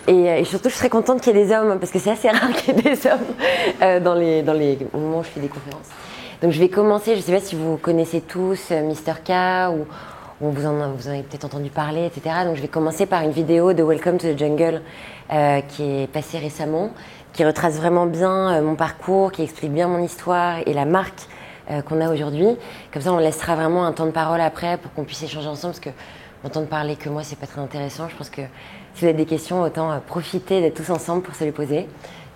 Et surtout, je serais contente qu'il y ait des hommes, parce que c'est assez rare qu'il y ait des hommes dans les moments où je fais des conférences. Donc je vais commencer, je ne sais pas si vous connaissez tous Mr K ou vous en avez peut-être entendu parler, etc. Donc je vais commencer par une vidéo de Welcome to the Jungle qui est passée récemment, qui retrace vraiment bien mon parcours, qui explique bien mon histoire et la marque qu'on a aujourd'hui. Comme ça, on laissera vraiment un temps de parole après pour qu'on puisse échanger ensemble, parce que entendre parler que moi, c'est pas très intéressant. Je pense que si vous avez des questions, autant profiter d'être tous ensemble pour se les poser.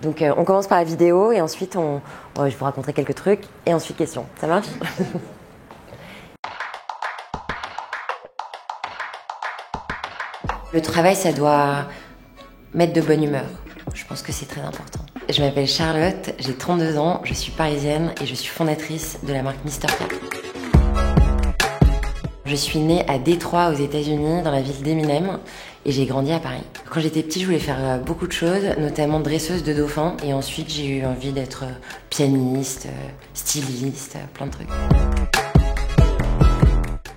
Donc on commence par la vidéo et ensuite je vous raconterai quelques trucs et ensuite questions. Ça marche? Le travail, ça doit mettre de bonne humeur. Je pense que c'est très important. Je m'appelle Charlotte, j'ai 32 ans, je suis parisienne et je suis fondatrice de la marque Mr K. Je suis née à Détroit aux États-Unis, dans la ville d'Eminem, et j'ai grandi à Paris. Quand j'étais petite, je voulais faire beaucoup de choses, notamment dresseuse de dauphins, et ensuite j'ai eu envie d'être pianiste, styliste, plein de trucs.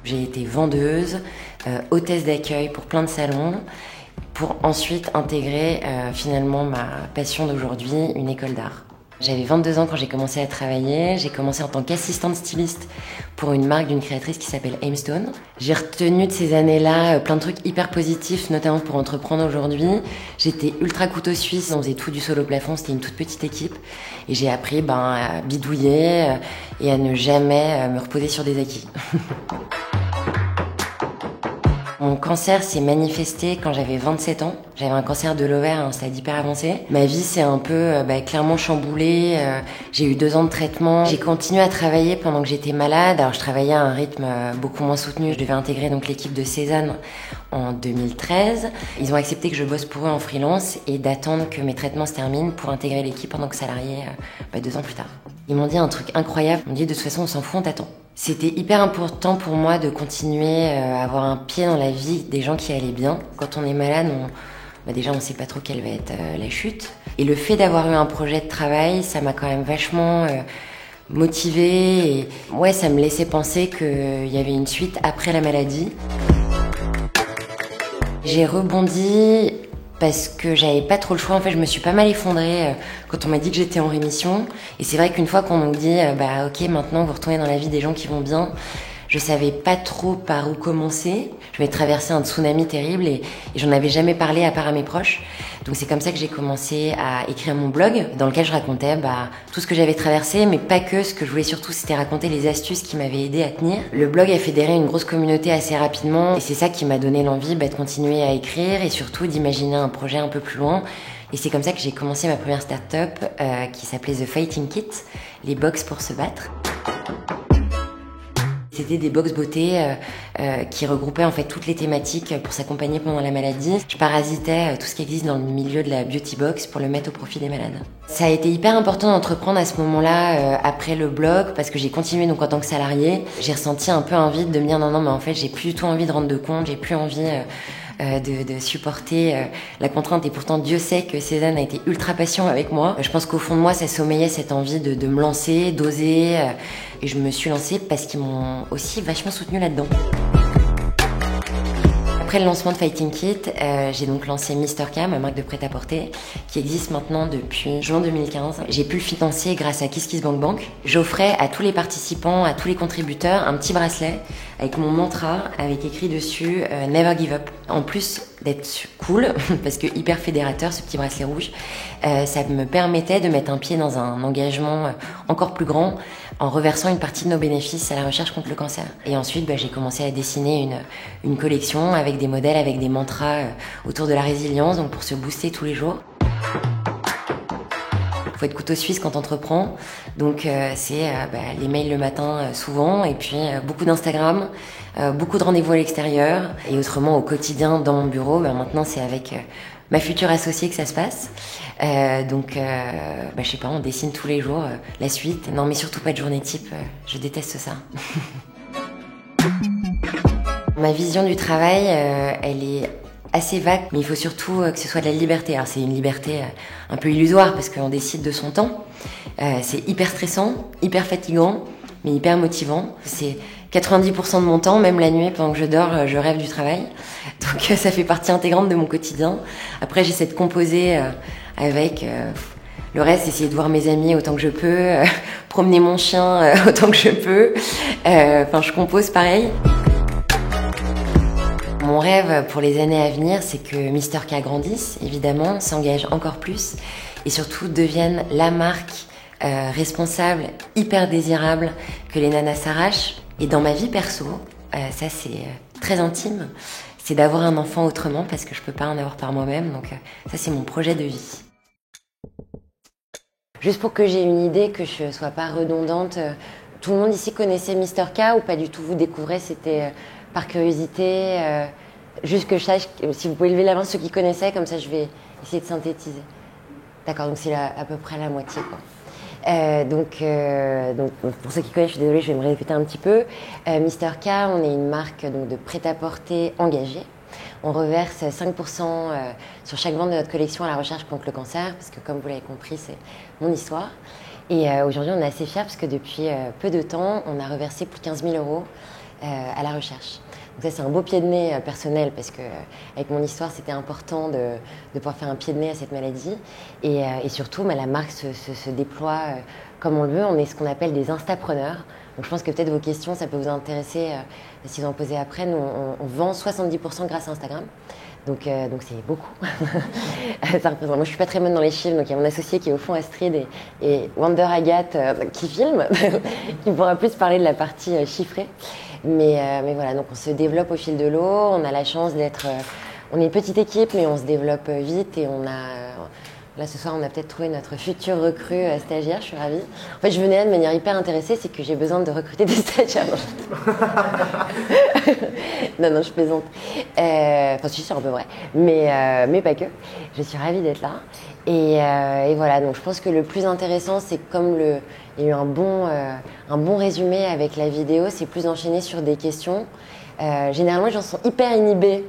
J'ai été vendeuse, hôtesse d'accueil pour plein de salons, pour ensuite intégrer finalement ma passion d'aujourd'hui, une école d'art. J'avais 22 ans quand j'ai commencé à travailler. J'ai commencé en tant qu'assistante styliste pour une marque d'une créatrice qui s'appelle Aimstone. J'ai retenu de ces années-là plein de trucs hyper positifs, notamment pour entreprendre aujourd'hui. J'étais ultra couteau suisse, on faisait tout du sol au plafond, c'était une toute petite équipe. Et j'ai appris à bidouiller et à ne jamais me reposer sur des acquis. Mon cancer s'est manifesté quand j'avais 27 ans. J'avais un cancer de l'ovaire à un stade hyper avancé. Ma vie s'est un peu clairement chamboulée. J'ai eu 2 ans de traitement. J'ai continué à travailler pendant que j'étais malade. Alors je travaillais à un rythme beaucoup moins soutenu. Je devais intégrer donc l'équipe de Cézanne en 2013. Ils ont accepté que je bosse pour eux en freelance et d'attendre que mes traitements se terminent pour intégrer l'équipe en tant que salarié 2 ans plus tard. Ils m'ont dit un truc incroyable. Ils m'ont dit de toute façon on s'en fout, on t'attend. C'était hyper important pour moi de continuer à avoir un pied dans la vie des gens qui allaient bien. Quand on est malade, déjà on sait pas trop quelle va être la chute. Et le fait d'avoir eu un projet de travail, ça m'a quand même vachement motivée. Et ça me laissait penser qu'il y avait une suite après la maladie. J'ai rebondi parce que j'avais pas trop le choix. En fait, je me suis pas mal effondrée quand on m'a dit que j'étais en rémission. Et c'est vrai qu'une fois qu'on nous dit ok, maintenant vous retournez dans la vie des gens qui vont bien, je savais pas trop par où commencer. Je vais traverser un tsunami terrible et j'en avais jamais parlé à part à mes proches. Donc c'est comme ça que j'ai commencé à écrire mon blog dans lequel je racontais tout ce que j'avais traversé, mais pas que. Ce que je voulais surtout, c'était raconter les astuces qui m'avaient aidé à tenir. Le blog a fédéré une grosse communauté assez rapidement et c'est ça qui m'a donné l'envie de continuer à écrire et surtout d'imaginer un projet un peu plus loin. Et c'est comme ça que j'ai commencé ma première start-up qui s'appelait The Fighting Kit, les box pour se battre. C'était des box beauté qui regroupaient en fait toutes les thématiques pour s'accompagner pendant la maladie. Je parasitais tout ce qui existe dans le milieu de la beauty box pour le mettre au profit des malades. Ça a été hyper important d'entreprendre à ce moment-là après le blog parce que j'ai continué donc en tant que salariée. J'ai ressenti un peu un vide de me dire non mais en fait j'ai plus du tout envie de rendre de compte, j'ai plus envie de supporter la contrainte et pourtant Dieu sait que Cézanne a été ultra patient avec moi. Je pense qu'au fond de moi ça sommeillait cette envie de me lancer, d'oser et je me suis lancée parce qu'ils m'ont aussi vachement soutenue là-dedans. Après le lancement de Fighting Kit, j'ai donc lancé Mr K, ma marque de prêt-à-porter, qui existe maintenant depuis juin 2015. J'ai pu le financer grâce à KissKissBankBank. J'offrais à tous les participants, à tous les contributeurs, un petit bracelet avec mon mantra, avec écrit dessus Never Give Up. En plus d'être cool, parce que hyper fédérateur ce petit bracelet rouge, ça me permettait de mettre un pied dans un engagement encore plus grand en reversant une partie de nos bénéfices à la recherche contre le cancer. Et ensuite, j'ai commencé à dessiner une collection avec des modèles, avec des mantras autour de la résilience, donc pour se booster tous les jours. Faut être couteau suisse quand on entreprend, donc c'est les mails le matin souvent, et puis beaucoup d'Instagram, beaucoup de rendez-vous à l'extérieur, et autrement au quotidien dans mon bureau, maintenant c'est avec ma future associée que ça se passe. Je sais pas, on dessine tous les jours la suite. Non mais surtout pas de journée type, je déteste ça. Ma vision du travail, elle est assez vague, mais il faut surtout que ce soit de la liberté. Alors c'est une liberté un peu illusoire parce qu'on décide de son temps. C'est hyper stressant, hyper fatigant, mais hyper motivant. C'est 90% de mon temps, même la nuit, pendant que je dors, je rêve du travail. Donc ça fait partie intégrante de mon quotidien. Après, j'essaie de composer avec le reste, essayer de voir mes amis autant que je peux, promener mon chien autant que je peux. Enfin, je compose pareil. Mon rêve pour les années à venir, c'est que Mister K grandisse, évidemment, s'engage encore plus et surtout devienne la marque responsable, hyper désirable que les nanas s'arrachent. Et dans ma vie perso, ça c'est très intime, c'est d'avoir un enfant autrement parce que je peux pas en avoir par moi-même, donc ça c'est mon projet de vie. Juste pour que j'ai une idée, que je sois pas redondante, tout le monde ici connaissait Mister K ou pas du tout? Vous découvrez, c'était par curiosité, juste que je sache, si vous pouvez lever la main ceux qui connaissaient, comme ça je vais essayer de synthétiser. D'accord, donc c'est à peu près la moitié, quoi. Donc, pour ceux qui connaissent, je suis désolée, je vais me répéter un petit peu. Mister K, on est une marque donc, de prêt-à-porter engagée. On reverse 5% sur chaque vente de notre collection à la recherche contre le cancer, parce que comme vous l'avez compris, c'est mon histoire. Et aujourd'hui, on est assez fiers parce que depuis peu de temps, on a reversé plus de 15 000 € à la recherche. Donc ça, c'est un beau pied de nez personnel parce que avec mon histoire, c'était important de pouvoir faire un pied de nez à cette maladie. Et surtout, la marque se déploie comme on le veut. On est ce qu'on appelle des instapreneurs. Donc je pense que peut-être vos questions, ça peut vous intéresser si vous en posez après. Nous, on vend 70% grâce à Instagram. Donc c'est beaucoup. Ça représente. Moi, je suis pas très bonne dans les chiffres, donc il y a mon associé qui est au fond Astrid et Wonder Agathe qui filme, qui pourra plus parler de la partie chiffrée. Mais voilà, donc on se développe au fil de l'eau. On a la chance d'être. On est une petite équipe, mais on se développe vite et on a. Là, ce soir, on a peut-être trouvé notre future recrue stagiaire, je suis ravie. En fait, je venais là de manière hyper intéressée, c'est que j'ai besoin de recruter des stagiaires. Non, je plaisante. Enfin, si, c'est un peu vrai. Mais pas que. Je suis ravie d'être là. Et voilà, donc je pense que le plus intéressant, c'est comme il y a eu un bon résumé avec la vidéo, c'est plus d'enchaîner sur des questions. Généralement, les gens sont hyper inhibés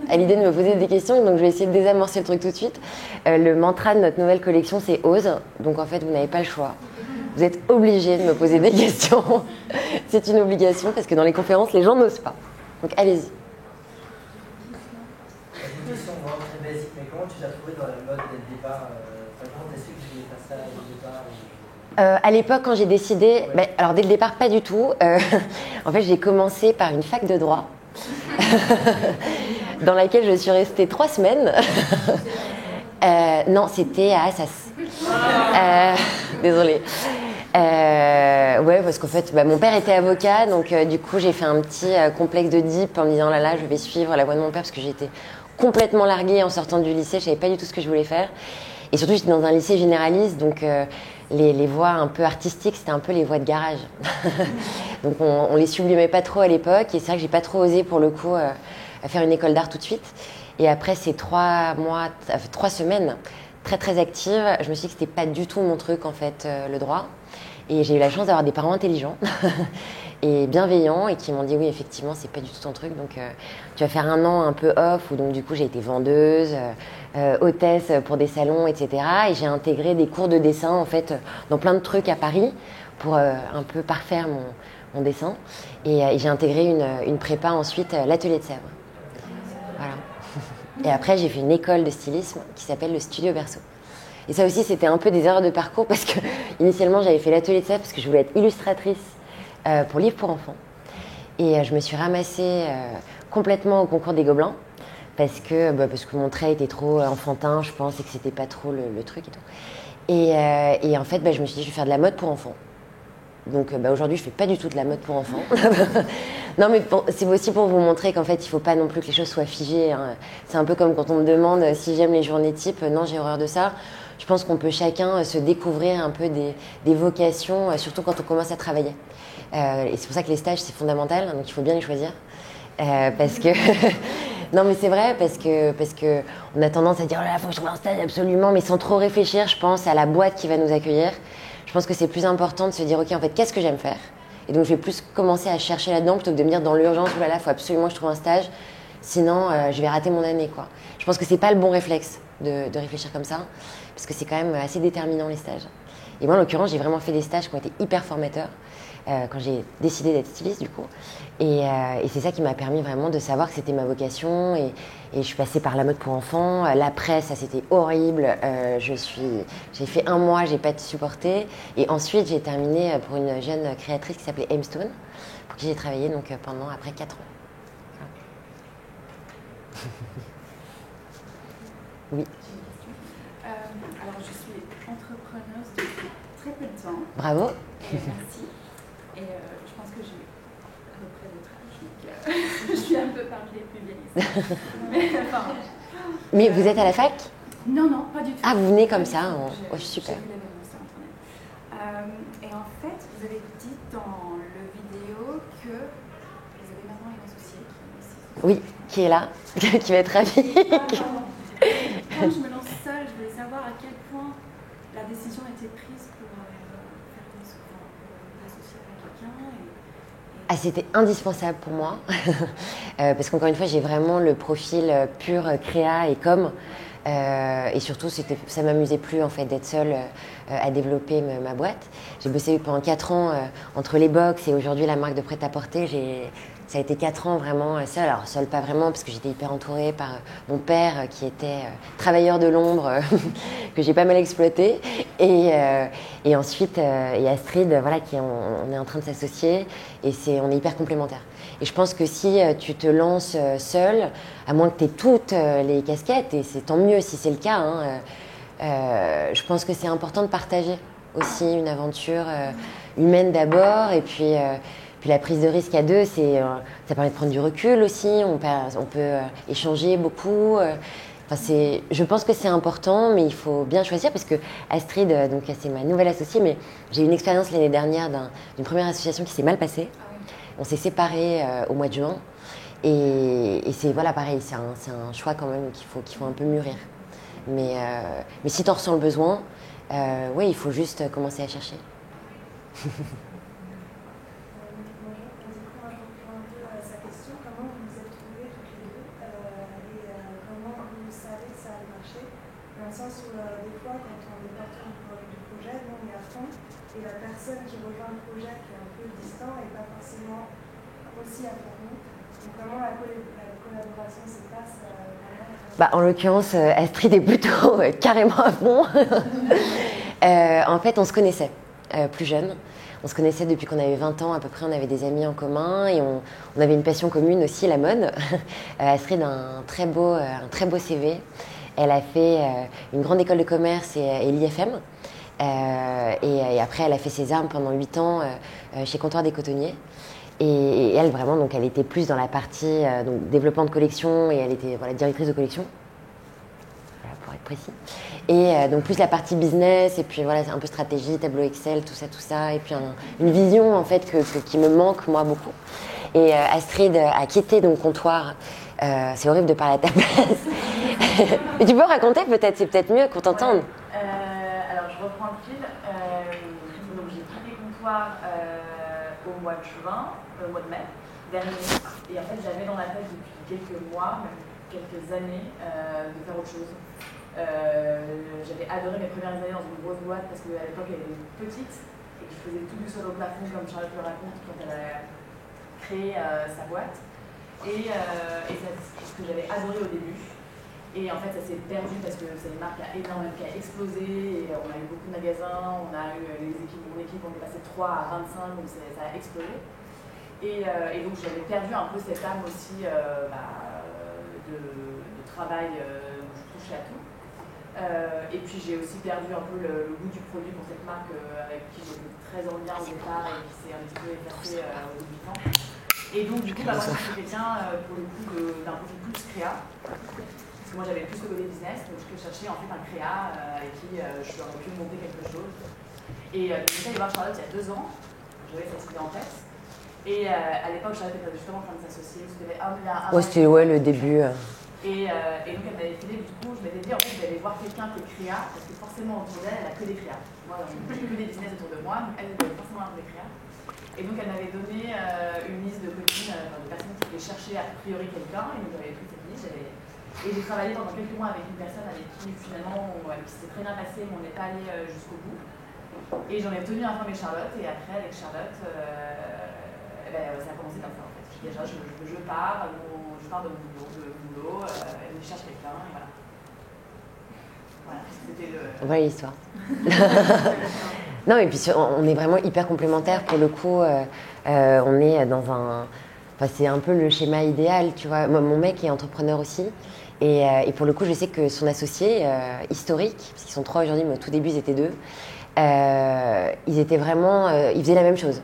à l'idée de me poser des questions, donc je vais essayer de désamorcer le truc tout de suite. Le mantra de notre nouvelle collection, c'est « Ose », donc en fait, vous n'avez pas le choix. Vous êtes obligé de me poser des questions. C'est une obligation, parce que dans les conférences, les gens n'osent pas. Donc allez-y. Une question vraiment très basique, mais comment tu t'as trouvé dans la mode dès le départ? Comment t'as su que tu voulais faire ça dès le départ? À l'époque, quand j'ai décidé... alors dès le départ, pas du tout. En fait, j'ai commencé par une fac de droit. Dans laquelle je suis restée 3 semaines. Non, c'était à Assas. Désolée. Ouais, parce qu'en fait, mon père était avocat, donc du coup, j'ai fait un petit complexe de Deep en me disant là, je vais suivre la voie de mon père parce que j'étais complètement larguée en sortant du lycée, je savais pas du tout ce que je voulais faire. Et surtout, j'étais dans un lycée généraliste, donc les voies un peu artistiques, c'était un peu les voies de garage. Donc on les sublimait pas trop à l'époque, et c'est vrai que j'ai pas trop osé pour le coup faire une école d'art tout de suite. Et après ces 3 semaines très très actives, je me suis dit que c'était pas du tout mon truc en fait, le droit. Et j'ai eu la chance d'avoir des parents intelligents et bienveillants et qui m'ont dit oui, effectivement, c'est pas du tout ton truc. Donc tu vas faire 1 an un peu off où donc du coup j'ai été vendeuse, hôtesse pour des salons, etc. Et j'ai intégré des cours de dessin en fait dans plein de trucs à Paris pour un peu parfaire mon dessin. Et j'ai intégré une prépa ensuite, l'atelier de Sèvres. Voilà. Et après, j'ai fait une école de stylisme qui s'appelle le Studio Berceau. Et ça aussi, c'était un peu des erreurs de parcours parce que initialement, j'avais fait l'atelier de Sèvres parce que je voulais être illustratrice pour livres pour enfants. Et je me suis ramassée complètement au concours des Gobelins parce que mon trait était trop enfantin, je pense, et que c'était pas trop le truc et tout. Et en fait, je me suis dit, je vais faire de la mode pour enfants. Donc aujourd'hui, je fais pas du tout de la mode pour enfants. Non, mais c'est aussi pour vous montrer qu'en fait, il faut pas non plus que les choses soient figées. Hein. C'est un peu comme quand on me demande si j'aime les journées type. Non, j'ai horreur de ça. Je pense qu'on peut chacun se découvrir un peu des vocations, surtout quand on commence à travailler. Et c'est pour ça que les stages, c'est fondamental. Donc il faut bien les choisir. Parce que... Non, mais c'est vrai, parce que on a tendance à dire « Oh là là, faut que je trouve un stage absolument », mais sans trop réfléchir, je pense, à la boîte qui va nous accueillir. Je pense que c'est plus important de se dire « Ok, en fait, qu'est-ce que j'aime faire ?» Et donc, je vais plus commencer à chercher là-dedans plutôt que de me dire dans l'urgence « Oh là là, il faut absolument que je trouve un stage, sinon je vais rater mon année. » quoi. Je pense que c'est pas le bon réflexe de réfléchir comme ça, parce que c'est quand même assez déterminant les stages. Et moi, en l'occurrence, j'ai vraiment fait des stages qui ont été hyper formateurs. quand j'ai décidé d'être styliste du coup. Et c'est ça qui m'a permis vraiment de savoir que c'était ma vocation. Et je suis passée par la mode pour enfants. La presse, ça c'était horrible. J'ai fait 1 mois, j'ai pas supporté. Et ensuite, j'ai terminé pour une jeune créatrice qui s'appelait Aimstone, pour qui j'ai travaillé donc, pendant après 4 ans. Oui. Alors, je suis entrepreneuse depuis très peu de temps. Bravo. Merci. Et je pense que j'ai à peu près votre âge, donc je suis un peu parmi les plus vieilles. Mais vous êtes à la fac? Non, pas du tout. Ah, vous venez comme ça super. J'ai vu l'annonce sur Internet. Et en fait, vous avez dit dans le vidéo que vous avez maintenant une associée qui Oui, qui est là, qui va être ravie. Quand je me lance seule, je voulais savoir à quel point la décision a été prise pour l'associer avec quelqu'un. Ah, c'était indispensable pour moi, parce qu'encore une fois, j'ai vraiment le profil pur créa et com. Et surtout, ça m'amusait plus en fait d'être seule à développer ma boîte. J'ai bossé pendant 4 ans entre les box et aujourd'hui la marque de prêt-à-porter. Ça a été 4 ans vraiment seule. Alors seule pas vraiment parce que j'étais hyper entourée par mon père qui était travailleur de l'ombre que j'ai pas mal exploité. Et ensuite, et Astrid, voilà, on est en train de s'associer et on est hyper complémentaires. Et je pense que si tu te lances seule, à moins que tu aies toutes les casquettes, et c'est tant mieux si c'est le cas, hein, je pense que c'est important de partager aussi une aventure humaine d'abord, et puis la prise de risque à deux, ça permet de prendre du recul aussi, on peut échanger beaucoup. Je pense que c'est important, mais il faut bien choisir parce que Astrid, donc c'est ma nouvelle associée, mais j'ai eu une expérience l'année dernière d'une première association qui s'est mal passée. On s'est séparés au mois de juin et c'est voilà pareil, c'est un choix quand même qu'il faut un peu mûrir. Mais si tu en ressens le besoin, oui, il faut juste commencer à chercher. Dans le sens où des fois, quand on est porteur du projet, nous on est à fond, et la personne qui rejoint le projet qui est un peu distant n'est pas forcément aussi à fond. Donc comment la collaboration se passe en l'occurrence, Astrid est plutôt carrément à fond. En fait, on se connaissait plus jeune. On se connaissait depuis qu'on avait 20 ans à peu près, on avait des amis en commun et on avait une passion commune aussi, la mode. Astrid a un très beau CV. Elle a fait une grande école de commerce et l'IFM. Et après, elle a fait ses armes pendant 8 ans chez Comptoir des Cotonniers. Et elle, vraiment, donc, elle était plus dans la partie donc, développement de collection et elle était directrice de collection. Voilà, pour être précis. Et donc, plus la partie business et puis voilà, un peu stratégie, tableau Excel, tout ça. Et puis une vision, en fait, qui me manque, moi, beaucoup. Et Astrid a quitté donc Comptoir. C'est horrible de parler à ta place. Mais tu peux raconter peut-être, c'est peut-être mieux qu'on t'entende. Alors je reprends le fil. Donc j'ai quitté Comptoir au mois de juin, au mois de mai dernier. Et en fait j'avais dans la tête depuis quelques mois, même quelques années, de faire autre chose. J'avais adoré mes premières années dans une grosse boîte parce qu'à l'époque elle était petite et que je faisais tout du sol au plafond comme Charlotte le raconte quand elle a créé sa boîte. Et c'est ce que j'avais adoré au début. Et en fait, ça s'est perdu parce que c'est une marque qui a explosé. Et on a eu beaucoup de magasins, on a eu mon équipe, on est passé de 3 à 25, donc ça a explosé. Et donc j'avais perdu un peu cette âme aussi de travail où je touchais à tout. Et puis j'ai aussi perdu un peu le goût du produit pour cette marque avec qui j'étais très en lien au départ et qui s'est un petit peu effacée au bout du temps. Et donc du coup, moi je suis quelqu'un pour le coup d'un profil plus créa. Parce que moi j'avais plus le côté business, donc je cherchais en fait un créa avec qui je aurais pu monter quelque chose. Et j'étais allée voir Charlotte il y a 2 ans, j'avais cette idée en tête. Et à l'époque, Charlotte était justement en train de s'associer, c'était le début. Et donc elle m'avait filé, du coup je m'étais dit en fait j'allais voir quelqu'un qui est créa, parce que forcément autour d'elle, elle n'a que des créas. Moi j'ai que des business autour de moi, donc elle avait forcément un peu des créas. Et donc elle m'avait donné une liste de copines, de personnes qui voulaient chercher a priori quelqu'un, et donc j'avais pris cette liste, et j'ai travaillé pendant quelques mois avec une personne avec qui finalement qui s'était très bien passé, mais on n'est pas allé jusqu'au bout. Et j'en ai obtenu un avec Charlotte, et après, avec Charlotte, ça a commencé comme ça en fait. Déjà, je pars de mon boulot, et je cherche quelqu'un, et voilà. Voilà, c'était le... Voilà l'histoire. Non, et puis on est vraiment hyper complémentaires pour le coup. On est dans un... Enfin, c'est un peu le schéma idéal, tu vois. Moi, mon mec est entrepreneur aussi. Et pour le coup, je sais que son associé historique, parce qu'ils sont 3 aujourd'hui, mais au tout début, ils étaient 2, ils étaient vraiment... ils faisaient la même chose.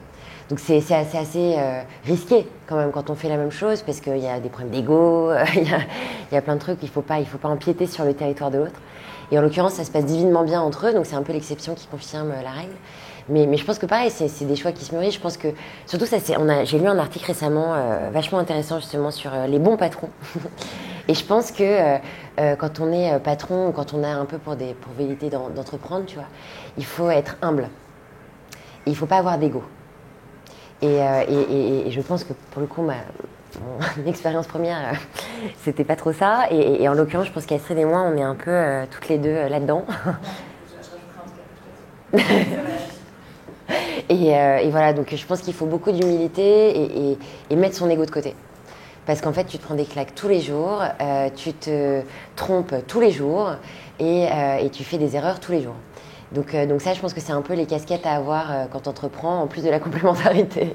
Donc c'est assez risqué quand même quand on fait la même chose, parce qu'il y a des problèmes d'ego, il y a plein de trucs, il faut pas empiéter sur le territoire de l'autre. Et en l'occurrence, ça se passe divinement bien entre eux, donc c'est un peu l'exception qui confirme la règle. Mais je pense que pareil, c'est des choix qui se mûrissent. Je pense que, surtout, j'ai lu un article récemment vachement intéressant justement sur les bons patrons. Et je pense que quand on est patron, ou quand on a un peu pour velléité d'entreprendre, tu vois, il faut être humble. Et il ne faut pas avoir d'ego. Et je pense que pour le coup, mon expérience première, c'était pas trop ça. Et en l'occurrence, je pense qu'Astrid et moi, on est un peu toutes les deux là-dedans. Et voilà, donc je pense qu'il faut beaucoup d'humilité et mettre son ego de côté. Parce qu'en fait, tu te prends des claques tous les jours, tu te trompes tous les jours et tu fais des erreurs tous les jours. Donc ça, je pense que c'est un peu les casquettes à avoir quand tu entreprends, en plus de la complémentarité.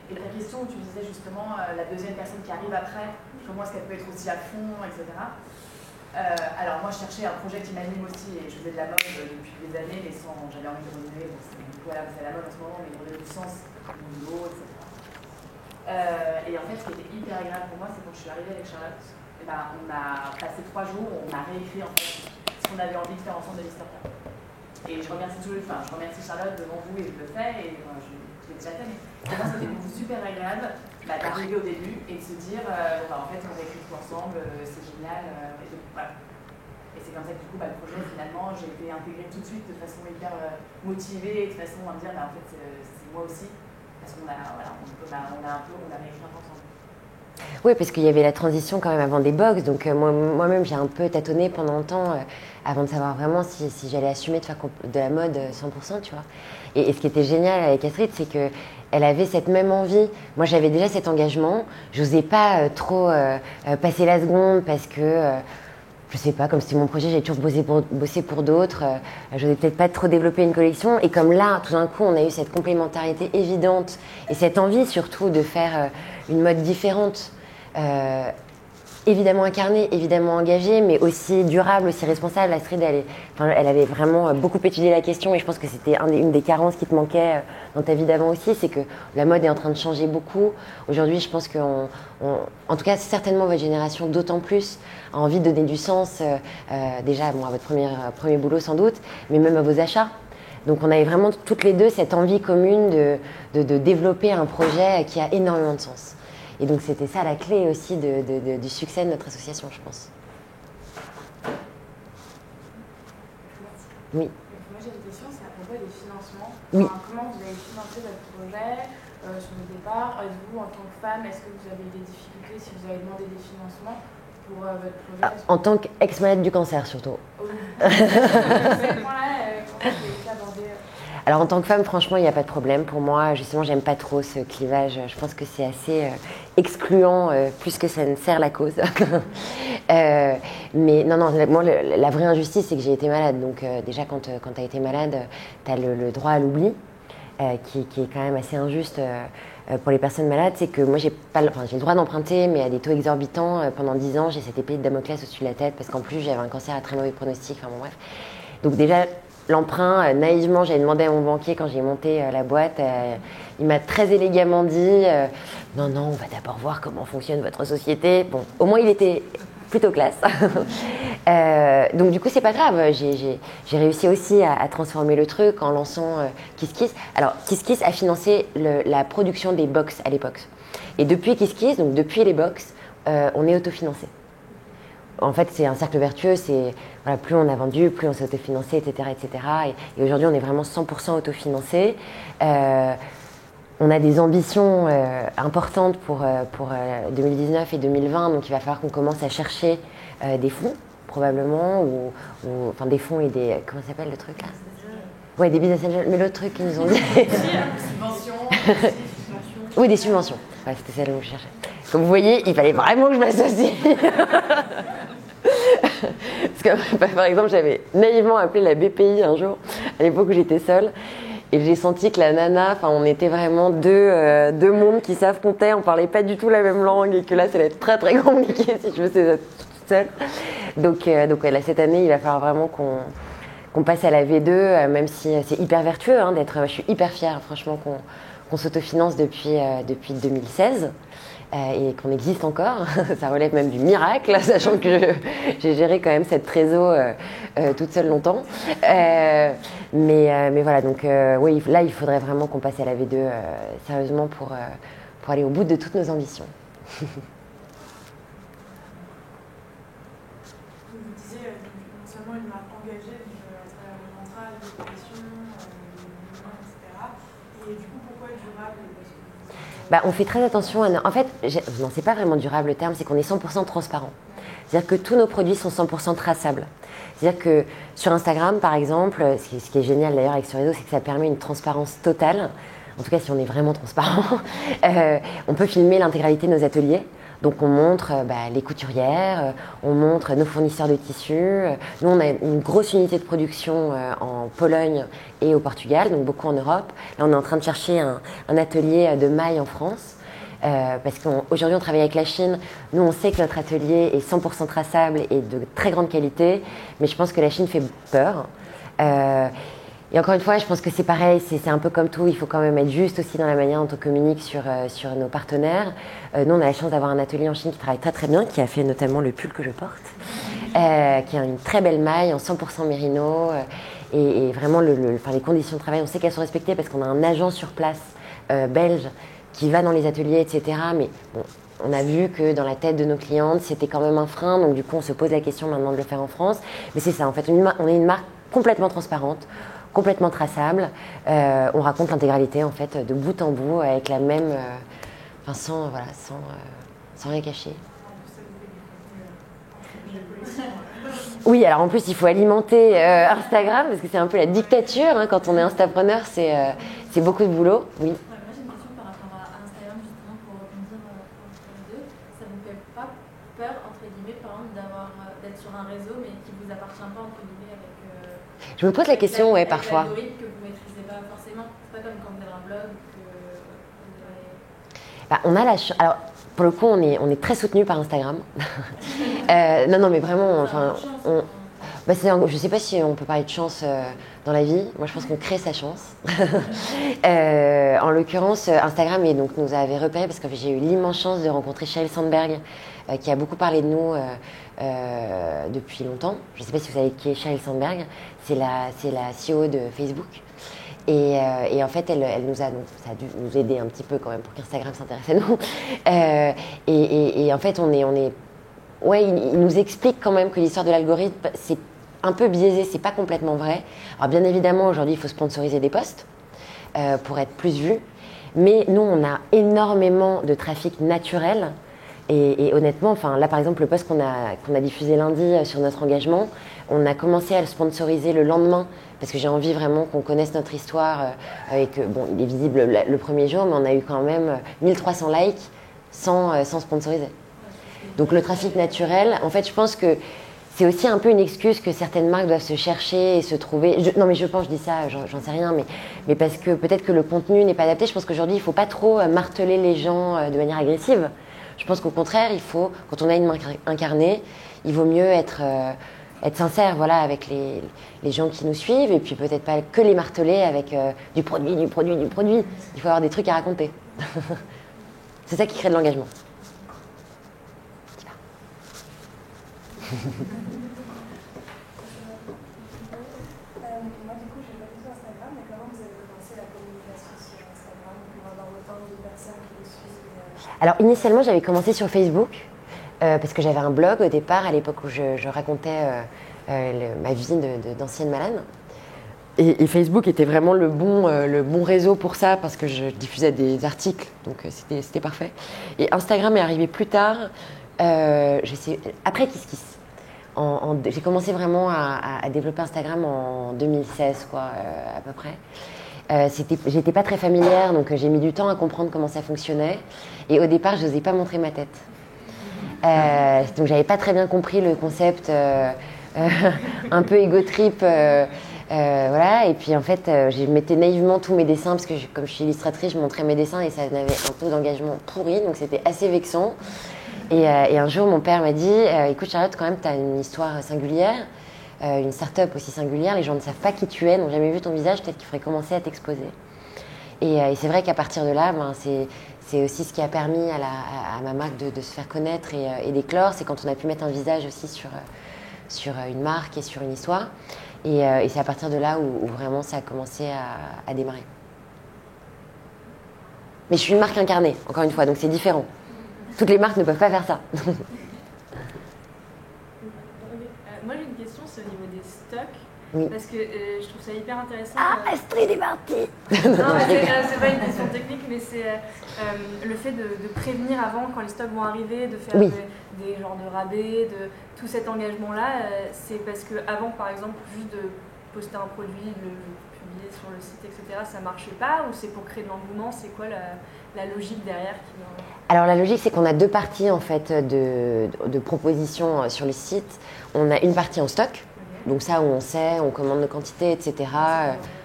Et ta question où tu disais justement la deuxième personne qui arrive après, comment est-ce qu'elle peut être aussi à fond, etc. Alors moi, je cherchais un projet qui m'anime aussi et je faisais de la mode depuis des années, mais j'avais envie de renouveler. Voilà, c'est la mode en ce moment, mais de redonner du sens à mon boulot, etc. Et en fait, ce qui était hyper agréable pour moi, c'est quand je suis arrivée avec Charlotte, on a passé 3 jours, on a réécrit en fait ce qu'on avait envie de faire ensemble de l'histoire. Et je remercie Charlotte devant vous et je le fais, et je l'ai déjà fait, mais pour moi c'était super agréable d'arriver au début et de se dire en fait on réécrit tout ensemble, c'est génial, et donc voilà. Et c'est comme ça que du coup le projet finalement j'ai été intégrée tout de suite de façon hyper motivée et de façon à me dire en fait c'est moi aussi. Parce qu'on a réécrit ensemble. Oui, parce qu'il y avait la transition quand même avant des box. Donc moi-même, j'ai un peu tâtonné pendant longtemps avant de savoir vraiment si j'allais assumer de faire de la mode 100%, tu vois. Et ce qui était génial avec Astrid, c'est qu'elle avait cette même envie. Moi, j'avais déjà cet engagement. Je n'osais pas trop passer la seconde parce que... je sais pas, comme c'était mon projet, j'ai toujours bossé pour d'autres. Je n'osais peut-être pas trop développer une collection. Et comme là, tout d'un coup, on a eu cette complémentarité évidente et cette envie surtout de faire une mode différente, évidemment incarnée, évidemment engagée, mais aussi durable, aussi responsable. Astrid, elle avait vraiment beaucoup étudié la question et je pense que c'était une des carences qui te manquait dans ta vie d'avant aussi, c'est que la mode est en train de changer beaucoup. Aujourd'hui, je pense en tout cas, certainement votre génération d'autant plus a envie de donner du sens, déjà à votre premier boulot sans doute, mais même à vos achats. Donc on avait vraiment toutes les deux cette envie commune de développer un projet qui a énormément de sens. Et donc c'était ça la clé aussi du succès de notre association, je pense. Oui. Moi j'ai une question, c'est à propos des financements. Oui. Comment vous avez financé votre projet sur le départ? Vous, en tant que femme, est-ce que vous avez des difficultés si vous avez demandé des financements pour votre projet? En tant qu'ex-malade du cancer surtout. Oui. Comment vous avez été abordé? Alors en tant que femme, franchement, il n'y a pas de problème. Pour moi, justement, j'aime pas trop ce clivage. Je pense que c'est assez excluant, plus que ça ne sert la cause. Mais non, moi, la vraie injustice, c'est que j'ai été malade. Donc déjà, quand tu as été malade, tu as le droit à l'oubli, qui est quand même assez injuste pour les personnes malades. C'est que moi, j'ai le droit d'emprunter, mais à des taux exorbitants. Pendant 10 ans, j'ai cette épée de Damoclès au-dessus de la tête, parce qu'en plus, j'avais un cancer à très mauvais pronostic. Enfin bon, bref. Donc déjà... L'emprunt, naïvement, j'avais demandé à mon banquier quand j'ai monté la boîte. Il m'a très élégamment dit non, on va d'abord voir comment fonctionne votre société. Bon, au moins, il était plutôt classe. Donc, du coup, c'est pas grave. J'ai réussi aussi à transformer le truc en lançant Kiss Kiss. Alors, Kiss Kiss a financé la production des box à l'époque. Et depuis Kiss Kiss, donc depuis les box, on est autofinancé. En fait, c'est un cercle vertueux, plus on a vendu, plus on s'est autofinancé, etc. etc. Et aujourd'hui, on est vraiment 100% autofinancé. On a des ambitions importantes pour 2019 et 2020, donc il va falloir qu'on commence à chercher des fonds, probablement, ou des fonds et des... Comment ça s'appelle le truc là ? Ouais, des business angels, mais l'autre truc qu'ils nous ont dit. Subventions. Oui, des subventions. Ouais, c'était celle que je cherchais. Comme vous voyez, il fallait vraiment que je m'associe. Parce que, par exemple, j'avais naïvement appelé la BPI un jour, à l'époque où j'étais seule. Et j'ai senti que la nana, on était vraiment deux mondes qui s'affrontaient, on parlait pas du tout la même langue et que là, ça allait être très très compliqué si je faisais ça toute seule. Donc là, cette année, il va falloir vraiment qu'on passe à la V2, même si c'est hyper vertueux d'être. Je suis hyper fière, franchement, qu'on s'autofinance depuis 2016. Et qu'on existe encore, ça relève même du miracle, sachant que j'ai géré quand même cette trésor toute seule longtemps. Mais voilà, donc oui, là il faudrait vraiment qu'on passe à la V2 sérieusement pour aller au bout de toutes nos ambitions. Vous disiez non seulement une marque engagée à travers le mantra, l'éducation, etc. Et du coup, pourquoi durable? On fait très attention à... En fait, non, c'est pas vraiment durable le terme, c'est qu'on est 100% transparent. C'est-à-dire que tous nos produits sont 100% traçables. C'est-à-dire que sur Instagram, par exemple, ce qui est génial d'ailleurs avec ce réseau, c'est que ça permet une transparence totale. En tout cas, si on est vraiment transparent, on peut filmer l'intégralité de nos ateliers. Donc on montre les couturières, on montre nos fournisseurs de tissus. Nous, on a une grosse unité de production en Pologne et au Portugal, donc beaucoup en Europe. Là, on est en train de chercher un atelier de maille en France. Parce qu'aujourd'hui, on travaille avec la Chine. Nous, on sait que notre atelier est 100% traçable et de très grande qualité. Mais je pense que la Chine fait peur. Et encore une fois, je pense que c'est pareil, c'est un peu comme tout, il faut quand même être juste aussi dans la manière dont on communique sur nos partenaires. Nous, on a la chance d'avoir un atelier en Chine qui travaille très très bien, qui a fait notamment le pull que je porte, qui a une très belle maille en 100% mérino. Et vraiment, les conditions de travail, on sait qu'elles sont respectées parce qu'on a un agent sur place belge qui va dans les ateliers, etc. Mais bon, on a vu que dans la tête de nos clientes, c'était quand même un frein. Donc du coup, on se pose la question maintenant de le faire en France. Mais c'est ça, en fait, on est une marque complètement transparente, complètement traçable. On raconte l'intégralité en fait de bout en bout avec la même, sans rien cacher. Oui, alors en plus il faut alimenter Instagram parce que c'est un peu la dictature quand on est instapreneur, c'est beaucoup de boulot. Oui. Moi j'ai une question par rapport à Instagram justement pour rebondir entre les deux. Ça vous fait pas peur entre guillemets par exemple d'être sur un réseau mais qui vous appartient pas entre guillemets avec je me pose la question, ouais, parfois. L'algorithme que vous maîtrisez pas forcément. C'est pas comme quand vous avez un blog on a la chance. Alors, pour le coup, on est très soutenu par Instagram. Non, mais vraiment, je sais pas si on peut parler de chance dans la vie. Moi, je pense qu'on crée sa chance. En l'occurrence, Instagram nous avait repéré parce que j'ai eu l'immense chance de rencontrer Sheryl Sandberg, qui a beaucoup parlé de nous depuis longtemps. Je ne sais pas si vous savez qui est Sheryl Sandberg. C'est la CEO de Facebook. Et en fait, elle nous a, donc ça a dû nous aider un petit peu quand même pour qu'Instagram s'intéresse à nous. Et en fait, il nous explique quand même que l'histoire de l'algorithme, c'est un peu biaisé, c'est pas complètement vrai. Alors bien évidemment, aujourd'hui, il faut sponsoriser des posts pour être plus vu. Mais nous, on a énormément de trafic naturel. Et honnêtement, là par exemple, le post qu'on a diffusé lundi sur notre engagement, on a commencé à le sponsoriser le lendemain parce que j'ai envie vraiment qu'on connaisse notre histoire et que, bon, il est visible le premier jour, mais on a eu quand même 1300 likes sans sponsoriser. Donc le trafic naturel, en fait, je pense que c'est aussi un peu une excuse que certaines marques doivent se chercher et se trouver. Je dis ça, j'en sais rien, mais parce que peut-être que le contenu n'est pas adapté. Je pense qu'aujourd'hui, il ne faut pas trop marteler les gens de manière agressive. Je pense qu'au contraire, quand on a une marque incarnée, il vaut mieux être sincère, avec les gens qui nous suivent, et puis peut-être pas que les marteler avec du produit. Il faut avoir des trucs à raconter. C'est ça qui crée de l'engagement. Moi, du coup, j'ai pas du tout Instagram, mais comment vous avez commencé la communication sur Instagram pour avoir autant de personnes qui vous suivent Alors, initialement, j'avais commencé sur Facebook, parce que j'avais un blog au départ, à l'époque où je racontais ma vie d'ancienne malade. Et Facebook était vraiment le bon réseau pour ça, parce que je diffusais des articles, donc c'était parfait. Et Instagram est arrivé plus tard, après KissKiss. J'ai commencé vraiment à développer Instagram en 2016, quoi, à peu près. J'étais pas très familière, donc j'ai mis du temps à comprendre comment ça fonctionnait. Et au départ, je n'osais pas montrer ma tête. Donc j'avais pas très bien compris le concept un peu ego trip. Voilà. Et puis en fait, je mettais naïvement tous mes dessins, parce que comme je suis illustratrice, je montrais mes dessins et ça avait un taux d'engagement pourri, donc c'était assez vexant. Et un jour, mon père m'a dit écoute Charlotte, quand même, tu as une histoire singulière. Une start-up aussi singulière, les gens ne savent pas qui tu es, n'ont jamais vu ton visage, peut-être qu'il faudrait commencer à t'exposer. Et c'est vrai qu'à partir de là, c'est aussi ce qui a permis à ma marque de se faire connaître et d'éclore, c'est quand on a pu mettre un visage aussi sur une marque et sur une histoire. Et c'est à partir de là où vraiment ça a commencé à démarrer. Mais je suis une marque incarnée, encore une fois, donc c'est différent. Toutes les marques ne peuvent pas faire ça. Moi j'ai une question, c'est au niveau des stocks. Oui. Parce que je trouve ça hyper intéressant. Astrid est partie. Non, mais c'est pas une question technique, mais c'est le fait de prévenir avant quand les stocks vont arriver, de faire des genres de rabais, de tout cet engagement-là. C'est parce qu'avant, par exemple, juste de poster un produit, de le publier sur le site, etc., ça marchait pas, ou c'est pour créer de l'engouement? C'est quoi la logique derrière Alors la logique, c'est qu'on a deux parties en fait de propositions sur le site. On a une partie en stock. Donc ça, où on sait, on commande nos quantités, etc.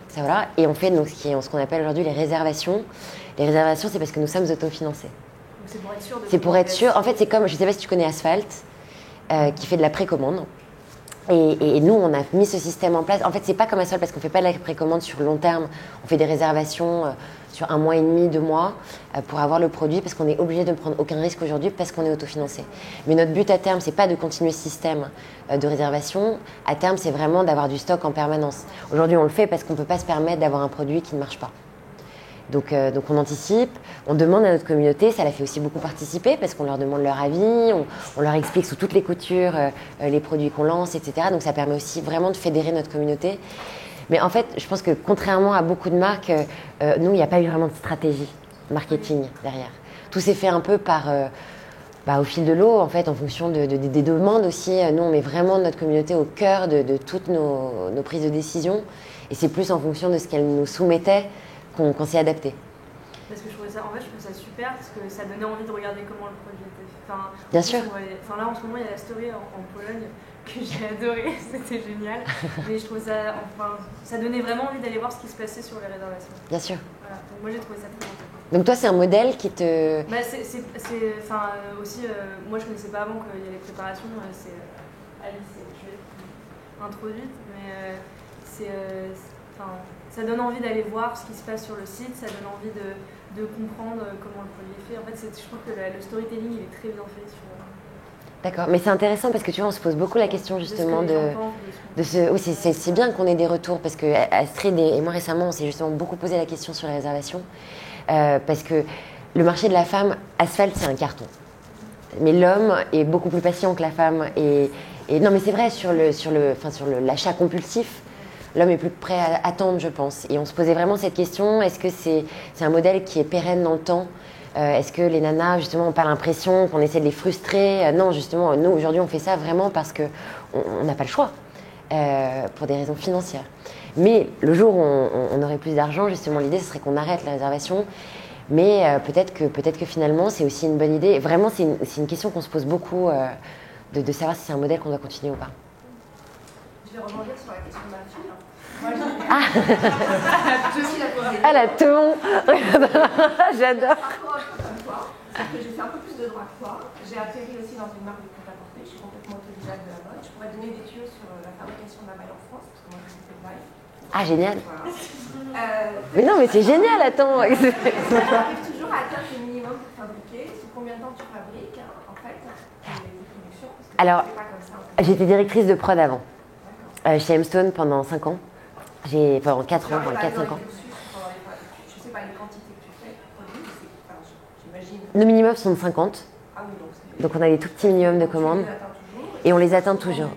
Ça, voilà. Et on fait donc, ce qu'on appelle aujourd'hui les réservations. Les réservations, c'est parce que nous sommes autofinancés. C'est pour être sûr de... C'est pour être sûr. En fait, c'est comme, je ne sais pas si tu connais Asphalt, qui fait de la précommande. Et nous, on a mis ce système en place. En fait, c'est pas comme Asphalt parce qu'on ne fait pas de la précommande sur le long terme. On fait des réservations sur 1 mois et demi, 2 mois pour avoir le produit parce qu'on est obligé de ne prendre aucun risque aujourd'hui parce qu'on est autofinancé. Mais notre but à terme, c'est pas de continuer ce système de réservation. À terme, c'est vraiment d'avoir du stock en permanence. Aujourd'hui, on le fait parce qu'on ne peut pas se permettre d'avoir un produit qui ne marche pas. Donc on anticipe, on demande à notre communauté, ça la fait aussi beaucoup participer parce qu'on leur demande leur avis, on leur explique sous toutes les coutures les produits qu'on lance, etc. Donc ça permet aussi vraiment de fédérer notre communauté. Mais en fait, je pense que contrairement à beaucoup de marques, nous, il n'y a pas eu vraiment de stratégie marketing derrière. Tout s'est fait un peu au fil de l'eau, en fait, en fonction des demandes aussi. Nous, on met vraiment notre communauté au cœur de toutes nos prises de décision. Et c'est plus en fonction de ce qu'elle nous soumettait qu'on s'est adapté. Parce que je trouvais ça super parce que ça donnait envie de regarder comment le produit était fait. Bien sûr. Là, en ce moment, il y a la story en Pologne que j'ai adorée, c'était génial. Mais je trouvais ça donnait vraiment envie d'aller voir ce qui se passait sur les réservations. Bien sûr. Voilà. Donc moi, j'ai trouvé ça très intéressant. Donc toi, c'est un modèle qui te... Aussi, moi, je ne connaissais pas avant qu'il y a les préparations. C'est Alice, je l'ai introduite, mais ça donne envie d'aller voir ce qui se passe sur le site, ça donne envie de comprendre comment le produit est fait. En fait, je trouve que le storytelling, il est très bien fait. D'accord, mais c'est intéressant parce que tu vois, on se pose beaucoup la question justement oui, c'est bien qu'on ait des retours parce que Astrid et moi récemment, on s'est justement beaucoup posé la question sur les réservations parce que le marché de la femme, Asphalt, c'est un carton. Mais l'homme est beaucoup plus patient que la femme et non, mais c'est vrai sur l'achat compulsif. L'homme est plus prêt à attendre, je pense. Et on se posait vraiment cette question, est-ce que c'est un modèle qui est pérenne dans le temps ? Est-ce que les nanas, justement, n'ont pas l'impression qu'on essaie de les frustrer ? Non, justement, nous, aujourd'hui, on fait ça vraiment parce qu'on n'a pas le choix, pour des raisons financières. Mais le jour où on aurait plus d'argent, justement, l'idée, ce serait qu'on arrête la réservation. Mais peut-être que finalement, c'est aussi une bonne idée. Vraiment, c'est une question qu'on se pose beaucoup, de savoir si c'est un modèle qu'on doit continuer ou pas. Je vais rebondir sur la question de ma fille. Moi, Je suis la posée. Elle a tout bon. J'adore. C'est que j'ai fait un peu plus de droit que toi. J'ai atterri aussi dans une marque de prêt-à-porter. Je suis complètement autodidacte de la mode. Je pourrais donner des tuyaux sur la fabrication de la maille en France, parce que moi, je fais de maille. Ah, génial. Voilà. Mais non, mais c'est génial, attends. Tu arrives toujours à atteindre le minimum pour fabriquer. Sous combien de temps tu fabriques, en fait, les productions? Alors, j'étais directrice de prod avant. Chez Hemstone pendant 5 ans. Pendant 4 ans, 4-5 ans. Je sais pas les quantités que tu fais, j'imagine. Nos minimums sont de 50. Ah oui, donc on a des tout petits minimums de commandes. Et on les atteint toujours.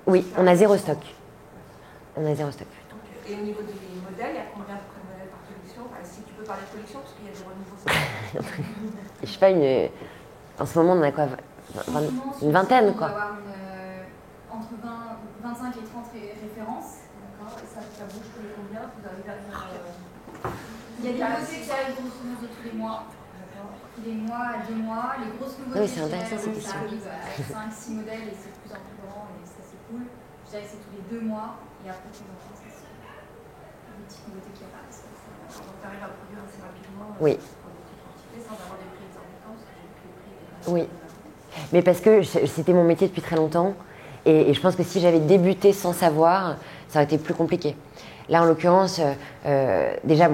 Oui, on a 0 stock. On a 0 stock. Et au niveau des modèles, il y a combien de modèles par collection? Si tu peux parler de collection, parce qu'il y a des renouveaux. Je sais pas, en ce moment, on a quoi? Une vingtaine, quoi. entre 25 et 30 références. D'accord. Et ça bouge tous les combien? Vous arrivez à faire... Il y a des nouveautés qui arrivent grosso modo tous les mois. Tous les mois, 2 mois. Les grosses nouveautés, c'est intéressant, cette question. Ça arrive à 5-6 modèles et c'est de plus en plus grand et ça c'est cool. Je dirais que c'est tous les 2 mois et après c'est dans France. Des petites nouveautés qui apparaissent. Donc tu arrives à produire assez rapidement Oui. sans avoir des prix exorbitants, parce que j'ai vu que les prix étaient Oui. Mais parce que c'était mon métier depuis très longtemps et je pense que si j'avais débuté sans savoir, ça aurait été plus compliqué. Là, en l'occurrence, déjà,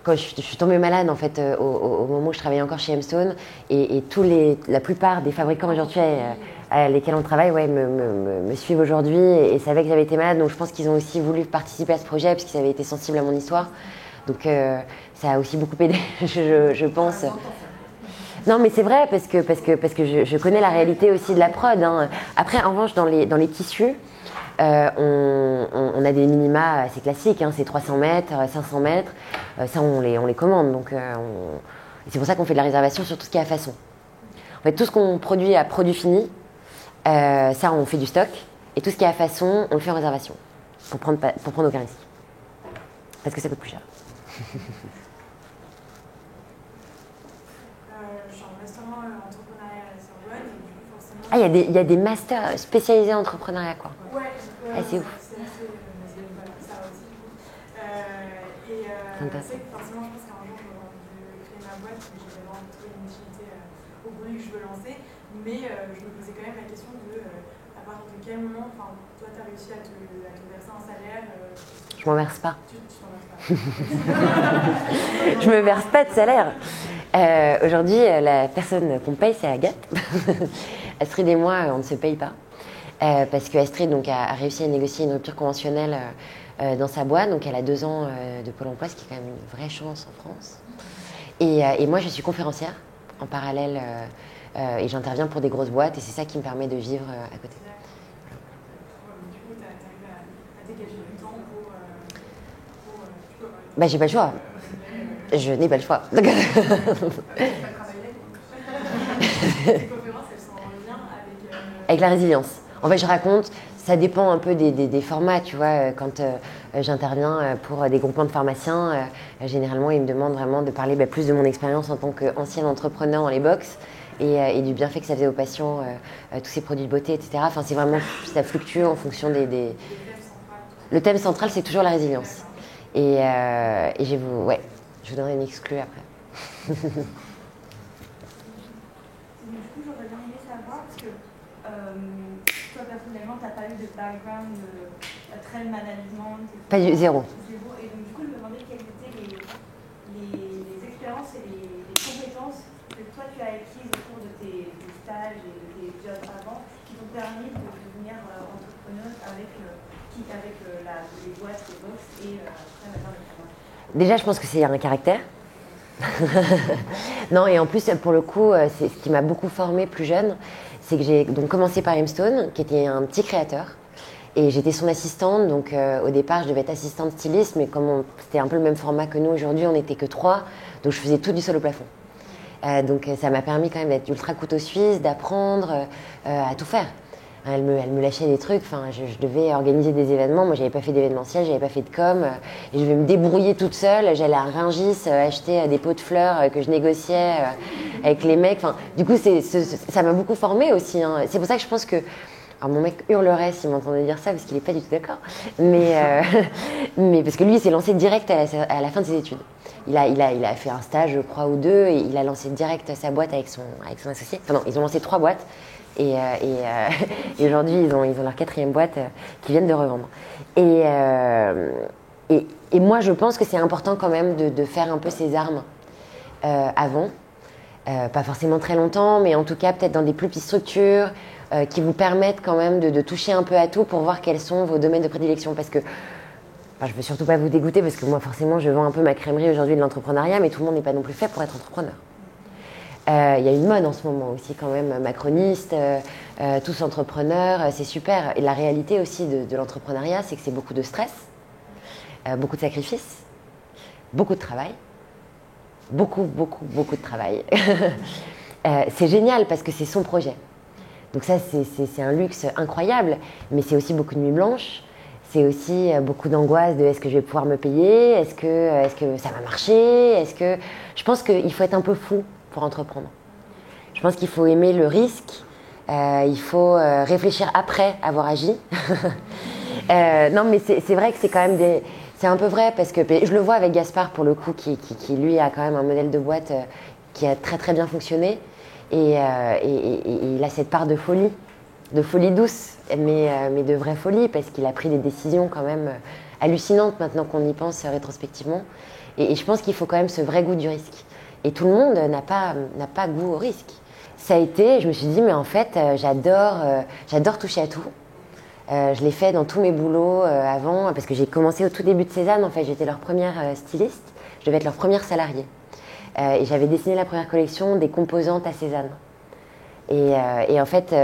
quand je suis tombée malade, en fait, au moment où je travaillais encore chez M-Stone, et la plupart des fabricants aujourd'hui à lesquels on travaille me suivent aujourd'hui et savaient que j'avais été malade. Donc, je pense qu'ils ont aussi voulu participer à ce projet parce qu'ils avaient été sensibles à mon histoire. Donc, ça a aussi beaucoup aidé, je pense. Non, mais c'est vrai, parce que je connais la réalité aussi de la prod. Hein. Après, en revanche, dans les tissus, on a des minima assez classiques, hein, c'est 300 mètres, 500 mètres, ça on les commande, donc c'est pour ça qu'on fait de la réservation sur tout ce qui est à façon. En fait, tout ce qu'on produit à produit fini, ça on fait du stock, et tout ce qui est à façon, on le fait en réservation, pour prendre aucun risque, parce que ça coûte plus cher. Je suis en master entrepreneuriat à la Sorbonne, et du coup forcément... Ah, il y a des masters spécialisés en entrepreneuriat, quoi. Ouais, Ah, c'est ouf. C'est ça aussi. C'est que forcément, je pense qu'un jour, j'aurais envie de créer ma boîte, mais j'ai vraiment envie de trouver une utilité au produit que je veux lancer. Mais je me posais quand même la question de à partir de quel moment, toi, tu as réussi à te verser un salaire. Je m'en verse pas. Tu t'en verses pas. Je me verse pas de salaire. Aujourd'hui, la personne qu'on paye, c'est Agathe. Astrid et moi, on ne se paye pas. Parce que Astrid donc, a réussi à négocier une rupture conventionnelle dans sa boîte. Donc elle a 2 ans de Pôle emploi, ce qui est quand même une vraie chance en France. Et moi, je suis conférencière en parallèle et j'interviens pour des grosses boîtes et c'est ça qui me permet de vivre à côté. Du coup, tu arrives à dégager du temps pour Bah, j'ai pas le choix. Je n'ai pas le choix. Tes conférences, elles sont en lien Avec la résilience. En fait, je raconte, ça dépend un peu des formats, tu vois. Quand j'interviens pour des groupements de pharmaciens, généralement, ils me demandent vraiment de parler plus de mon expérience en tant qu'ancienne entrepreneur dans les box et du bienfait que ça faisait aux patients, tous ces produits de beauté, etc. Enfin, c'est vraiment, ça fluctue en fonction des... Le thème central, c'est toujours la résilience. Et je vous donnerai une exclue après. Du coup, j'aurais bien aimé savoir, parce que toi, personnellement, tu n'as pas eu de background très management. Pas du zéro. Zéro. Et donc, du coup, je me demandais quelles étaient les expériences et les compétences que toi, tu as acquises au cours de tes stages et de tes jobs avant, qui t'ont permis de devenir entrepreneuse avec les boîtes, les box et après maintenant le travail. Déjà, je pense que c'est un caractère. Non, et en plus, pour le coup, c'est ce qui m'a beaucoup formée plus jeune, c'est que j'ai donc commencé par M-Stone, qui était un petit créateur. Et j'étais son assistante, donc au départ, je devais être assistante styliste, mais comme c'était un peu le même format que nous aujourd'hui, on n'était que 3, donc je faisais tout du sol au plafond. Donc ça m'a permis quand même d'être ultra couteau suisse, d'apprendre à tout faire. Elle me lâchait des trucs, enfin, je devais organiser des événements, moi j'avais pas fait d'événementiel, j'avais pas fait de com, et je devais me débrouiller toute seule, j'allais à Rungis acheter des pots de fleurs que je négociais avec les mecs, enfin, du coup ça m'a beaucoup formée aussi, hein. C'est pour ça que je pense que, alors mon mec hurlerait s'il m'entendait dire ça, parce qu'il est pas du tout d'accord, mais parce que lui il s'est lancé direct à la fin de ses études. Il a fait un stage, je crois, ou 2, et il a lancé direct sa boîte avec son associé, enfin non, ils ont lancé 3 boîtes, et aujourd'hui, ils ont leur 4e boîte qu'ils viennent de revendre. Et moi, je pense que c'est important quand même de faire un peu ses armes avant. Pas forcément très longtemps, mais en tout cas, peut-être dans des plus petites structures qui vous permettent quand même de toucher un peu à tout pour voir quels sont vos domaines de prédilection. Parce que, je ne veux surtout pas vous dégoûter, parce que moi, forcément, je vends un peu ma crèmerie aujourd'hui de l'entrepreneuriat, mais tout le monde n'est pas non plus fait pour être entrepreneur. Il y a une mode en ce moment aussi quand même, macroniste, tous entrepreneurs, c'est super. Et la réalité aussi de l'entrepreneuriat, c'est que c'est beaucoup de stress, beaucoup de sacrifices, beaucoup de travail, beaucoup de travail. C'est génial parce que c'est son projet. Donc ça, c'est un luxe incroyable, mais c'est aussi beaucoup de nuits blanches. C'est aussi beaucoup d'angoisse de est-ce que je vais pouvoir me payer, est-ce que ça va marcher, Je pense qu'il faut être un peu fou pour entreprendre. Je pense qu'il faut aimer le risque, il faut réfléchir après avoir agi. Non, mais c'est vrai que c'est quand même c'est un peu vrai, parce que je le vois avec Gaspard, pour le coup, qui lui a quand même un modèle de boîte qui a très très bien fonctionné. Et il a cette part de folie douce, mais de vraie folie, parce qu'il a pris des décisions quand même hallucinantes maintenant qu'on y pense rétrospectivement. Et je pense qu'il faut quand même ce vrai goût du risque. Et tout le monde n'a pas goût au risque. Ça a été, je me suis dit, mais en fait, j'adore toucher à tout. Je l'ai fait dans tous mes boulots avant, parce que j'ai commencé au tout début de Cézanne. En fait, j'étais leur première styliste, je devais être leur première salariée. Et j'avais dessiné la première collection des composantes à Cézanne. Et en fait,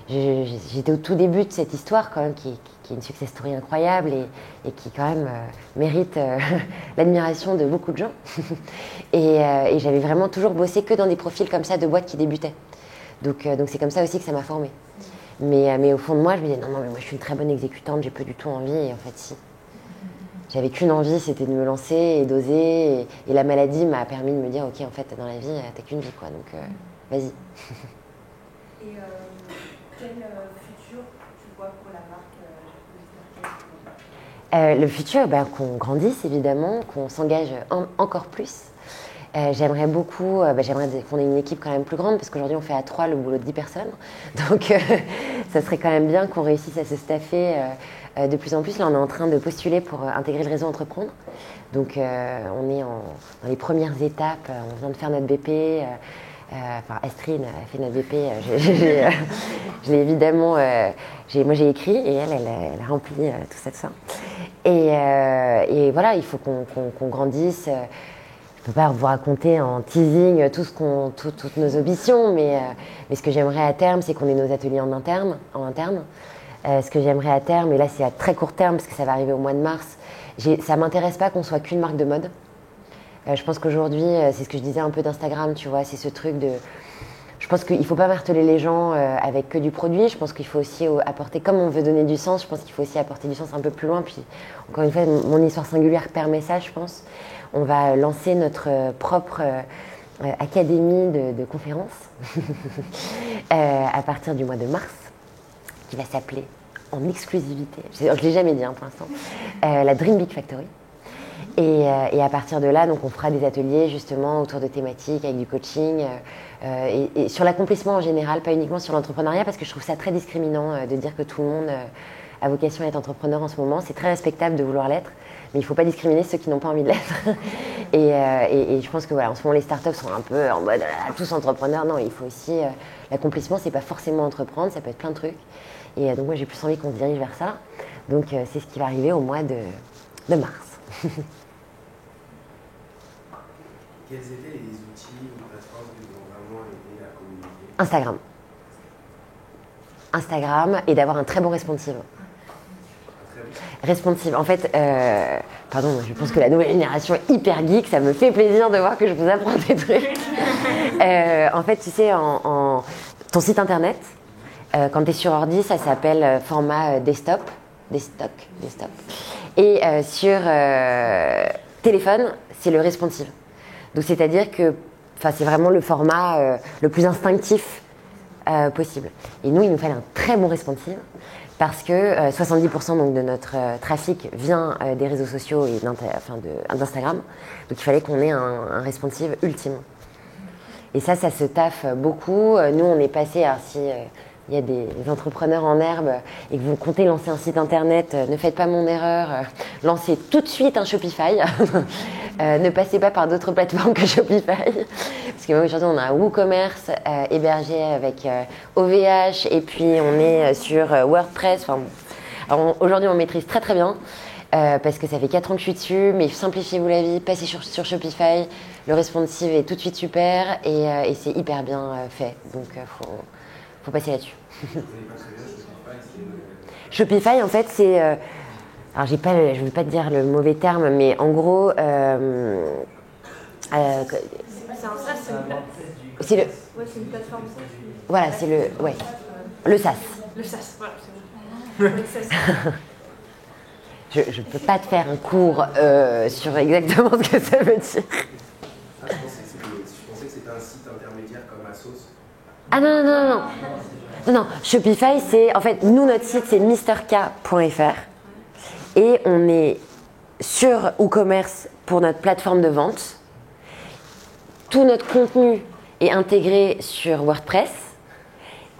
j'étais au tout début de cette histoire quand même, qui est une success story incroyable et qui quand même mérite l'admiration de beaucoup de gens. Et j'avais vraiment toujours bossé que dans des profils comme ça de boîtes qui débutaient. Donc c'est comme ça aussi que ça m'a formée. Mais au fond de moi, je me disais non, mais moi je suis une très bonne exécutante, j'ai pas du tout envie. Et en fait, si. J'avais qu'une envie, c'était de me lancer et d'oser. Et la maladie m'a permis de me dire, ok, en fait, dans la vie, t'as qu'une vie, quoi. Donc, vas-y. Et quel futur tu vois pour la marque Le futur, qu'on grandisse, évidemment, qu'on s'engage encore plus. J'aimerais beaucoup, j'aimerais qu'on ait une équipe quand même plus grande, parce qu'aujourd'hui, on fait à 3 le boulot de 10 personnes. Donc, ça serait quand même bien qu'on réussisse à se staffer de plus en plus. Là, on est en train de postuler pour intégrer le réseau Entreprendre. Donc, on est dans les premières étapes. On vient de faire notre BP. Astrid a fait notre BP. Je l'ai évidemment... moi, j'ai écrit et elle a rempli tout ça. Et voilà, il faut qu'on grandisse. Je ne peux pas vous raconter en teasing toutes nos ambitions, mais ce que j'aimerais à terme, c'est qu'on ait nos ateliers en interne. Ce que j'aimerais à terme, et là c'est à très court terme, parce que ça va arriver au mois de mars, ça ne m'intéresse pas qu'on soit qu'une marque de mode. Je pense qu'aujourd'hui, c'est ce que je disais un peu d'Instagram, tu vois, c'est ce truc de... Je pense qu'il ne faut pas marteler les gens avec que du produit. Je pense qu'il faut aussi apporter, comme on veut donner du sens, je pense qu'il faut aussi apporter du sens un peu plus loin. Puis, encore une fois, mon histoire singulière permet ça, je pense. On va lancer notre propre académie de conférences à partir du mois de mars, qui va s'appeler en exclusivité, je ne l'ai jamais dit pour l'instant, la Dream Big Factory. Et à partir de là, donc, on fera des ateliers justement autour de thématiques, avec du coaching, et sur l'accomplissement en général, pas uniquement sur l'entrepreneuriat, parce que je trouve ça très discriminant de dire que tout le monde a vocation à être entrepreneur en ce moment. C'est très respectable de vouloir l'être, mais il ne faut pas discriminer ceux qui n'ont pas envie de l'être. Et je pense que voilà, en ce moment, les startups sont un peu en mode tous entrepreneurs. Non, il faut aussi... l'accomplissement, c'est pas forcément entreprendre, ça peut être plein de trucs. Et donc moi, j'ai plus envie qu'on se dirige vers ça. Donc c'est ce qui va arriver au mois de mars. Quels étaient les outils ou plateformes qui vous ont vraiment aidé à communiquer ? Instagram et d'avoir un très bon responsive. Responsive. En fait, pardon, je pense que la nouvelle génération est hyper geek, ça me fait plaisir de voir que je vous apprends des trucs. En fait, tu sais, ton site internet, quand tu es sur ordi, ça s'appelle format desktop. Et sur téléphone, c'est le responsive. Donc, c'est-à-dire que c'est vraiment le format le plus instinctif possible. Et nous, il nous fallait un très bon responsive, parce que 70% donc, de notre trafic vient des réseaux sociaux et d'Instagram. Donc il fallait qu'on ait un responsive ultime. Et ça se taffe beaucoup. Nous, on est passé, alors si il y a des entrepreneurs en herbe et que vous comptez lancer un site internet, ne faites pas mon erreur, lancez tout de suite un Shopify. Ne passez pas par d'autres plateformes que Shopify. Parce que aujourd'hui, on a un WooCommerce hébergé avec OVH et puis on est sur WordPress. Alors aujourd'hui, on maîtrise très très bien parce que ça fait 4 ans que je suis dessus, mais simplifiez-vous la vie, passez sur Shopify. Le responsive est tout de suite super et c'est hyper bien fait. Donc, faut passer là-dessus. Shopify, en fait, c'est... alors, je ne vais pas te dire le mauvais terme, mais en gros... C'est un SaaS, c'est une plateforme. Voilà, c'est le... Ouais. Le SAS. Le SAS, voilà, c'est bon. Le SAS. Je peux pas te faire un cours sur exactement ce que ça veut dire. Ah, je pensais que c'était un site intermédiaire comme Asos. Ah non, Shopify, c'est... En fait, nous, notre site, c'est mrk.fr. Et on est sur WooCommerce pour notre plateforme de vente. Tout notre contenu est intégré sur WordPress.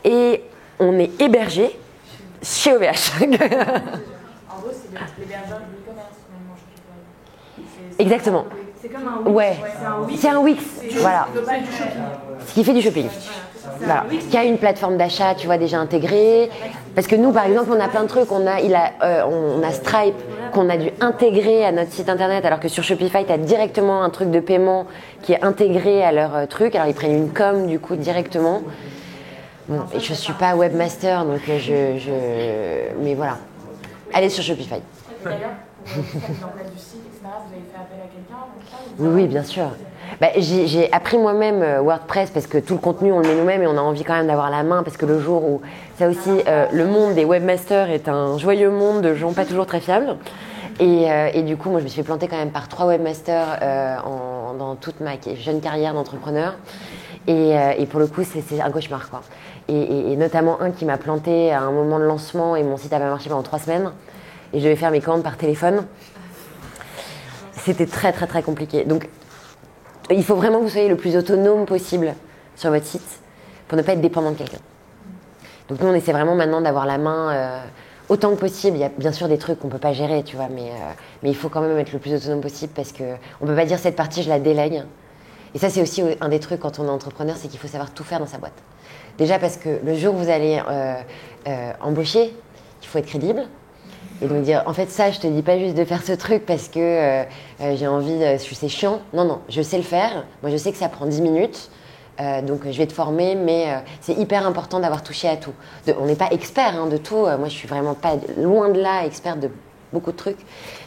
Et on est hébergé chez OVH. En gros, c'est l'hébergeur du e-commerce, finalement, Shopify. Exactement. C'est comme un Wix. Ouais, c'est un Wix, voilà. Global du shopping. Ce qui fait du shopping. Voilà. Qui a une plateforme d'achat, tu vois, déjà intégrée. Parce que nous, par exemple, on a plein de trucs. On a Stripe qu'on a dû intégrer à notre site internet, alors que sur Shopify, tu as directement un truc de paiement qui est intégré à leur truc. Alors, ils prennent une com, du coup, directement. Bon, et je suis pas webmaster, donc mais voilà. Allez sur Shopify. D'ailleurs, pour faire mise en place du site, etc., vous avez fait appel à quelqu'un pour ça, ou Oui, bien sûr. Bah, j'ai appris moi-même WordPress parce que tout le contenu, on le met nous-mêmes et on a envie quand même d'avoir la main parce que le jour où... Ça aussi, le monde des webmasters est un joyeux monde de gens pas toujours très fiables. Et du coup, moi, je me suis fait planter quand même par 3 webmasters dans toute ma jeune carrière d'entrepreneur. Et pour le coup, c'est un cauchemar, quoi. Et notamment un qui m'a planté à un moment de lancement et mon site n'a pas marché pendant 3 semaines. Et je devais faire mes commandes par téléphone. C'était très, très, très compliqué. Donc, il faut vraiment que vous soyez le plus autonome possible sur votre site pour ne pas être dépendant de quelqu'un. Donc, nous, on essaie vraiment maintenant d'avoir la main autant que possible. Il y a bien sûr des trucs qu'on ne peut pas gérer, tu vois, mais il faut quand même être le plus autonome possible parce qu'on ne peut pas dire cette partie, je la délègue. Et ça, c'est aussi un des trucs quand on est entrepreneur, c'est qu'il faut savoir tout faire dans sa boîte. Déjà parce que le jour où vous allez embaucher, il faut être crédible. Et donc dire, en fait, ça, je te dis pas juste de faire ce truc parce que j'ai envie, c'est chiant. Non, je sais le faire. Moi, je sais que ça prend 10 minutes. Donc, je vais te former, mais c'est hyper important d'avoir touché à tout. On n'est pas expert de tout. Moi, je suis vraiment pas, loin de là, expert de beaucoup de trucs.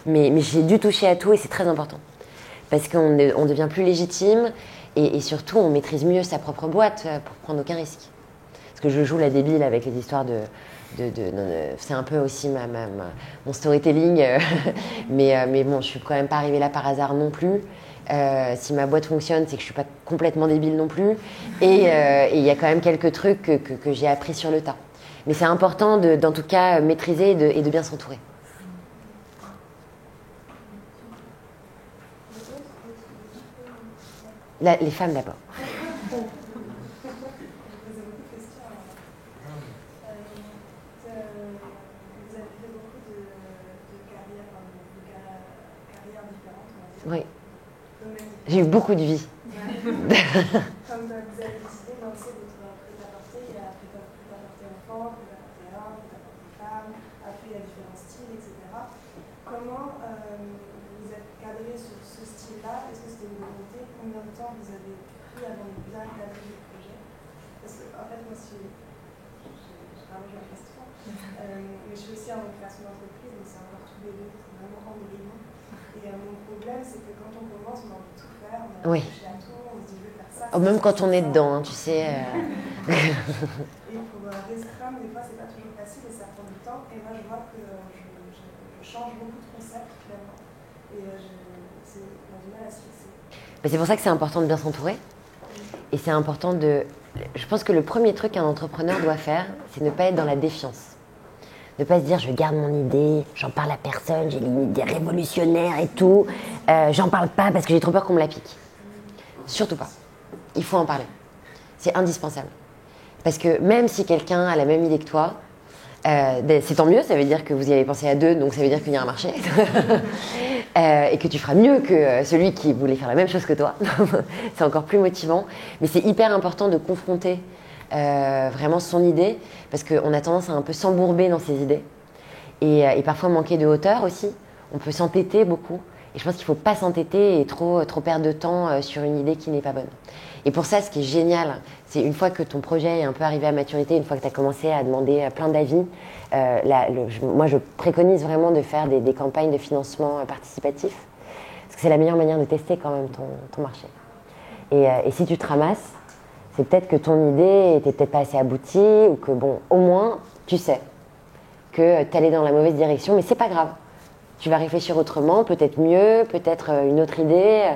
Mais j'ai dû toucher à tout et c'est très important. Parce qu'on devient plus légitime et surtout, on maîtrise mieux sa propre boîte pour prendre aucun risque. Parce que je joue la débile avec les histoires c'est un peu aussi mon storytelling, mais bon, je suis quand même pas arrivée là par hasard non plus. Si ma boîte fonctionne, c'est que je suis pas complètement débile non plus. Et il y a quand même quelques trucs que j'ai appris sur le tas. Mais c'est important d'en tout cas maîtriser et de bien s'entourer. Les femmes d'abord. Oui. J'ai eu beaucoup de vie. Comme vous avez décidé de lancer votre prêt-à-porter, il y a prêt-à-porter enfant, prêt-à-porter homme, prêt-à-porter femme, après il y a différents styles, etc. Comment vous êtes cadré sur ce style-là? Est-ce que c'était une volonté? Combien de temps vous avez pris avant de bien cadrer le projet? Parce que, en fait, moi, je rallonge ma question, mais je suis aussi en création d'entreprise, donc c'est encore tous les deux, c'est vraiment embryonnaire. Et mon problème, c'est que quand on commence, on a envie de tout faire, on a envie de toucher à tout, on se dit je vais faire ça. Même quand on est dedans, tu sais. Et pour restreindre, des fois, c'est pas toujours facile et ça prend du temps. Et moi, je vois que je change beaucoup de concepts finalement. Et on a du mal à se fixer. C'est pour ça que c'est important de bien s'entourer. Et c'est important de... Je pense que le premier truc qu'un entrepreneur doit faire, c'est ne pas être dans la défiance. Ne pas se dire, je garde mon idée, j'en parle à personne, j'ai une idée révolutionnaire et tout. J'en parle pas parce que j'ai trop peur qu'on me la pique. Surtout pas. Il faut en parler. C'est indispensable. Parce que même si quelqu'un a la même idée que toi, c'est tant mieux, ça veut dire que vous y avez pensé à deux, donc ça veut dire qu'il y a un marché. Et que tu feras mieux que celui qui voulait faire la même chose que toi. C'est encore plus motivant. Mais c'est hyper important de confronter vraiment son idée, parce qu'on a tendance à un peu s'embourber dans ses idées. Et parfois manquer de hauteur aussi. On peut s'entêter beaucoup. Et je pense qu'il ne faut pas s'entêter et trop perdre de temps sur une idée qui n'est pas bonne. Et pour ça, ce qui est génial, c'est une fois que ton projet est un peu arrivé à maturité, une fois que tu as commencé à demander plein d'avis, moi je préconise vraiment de faire des campagnes de financement participatif, parce que c'est la meilleure manière de tester quand même ton marché. Et si tu te ramasses, C'est peut-être que ton idée était peut-être pas assez aboutie ou que, bon, au moins, tu sais que tu allais dans la mauvaise direction, mais c'est pas grave. Tu vas réfléchir autrement, peut-être mieux, peut-être une autre idée.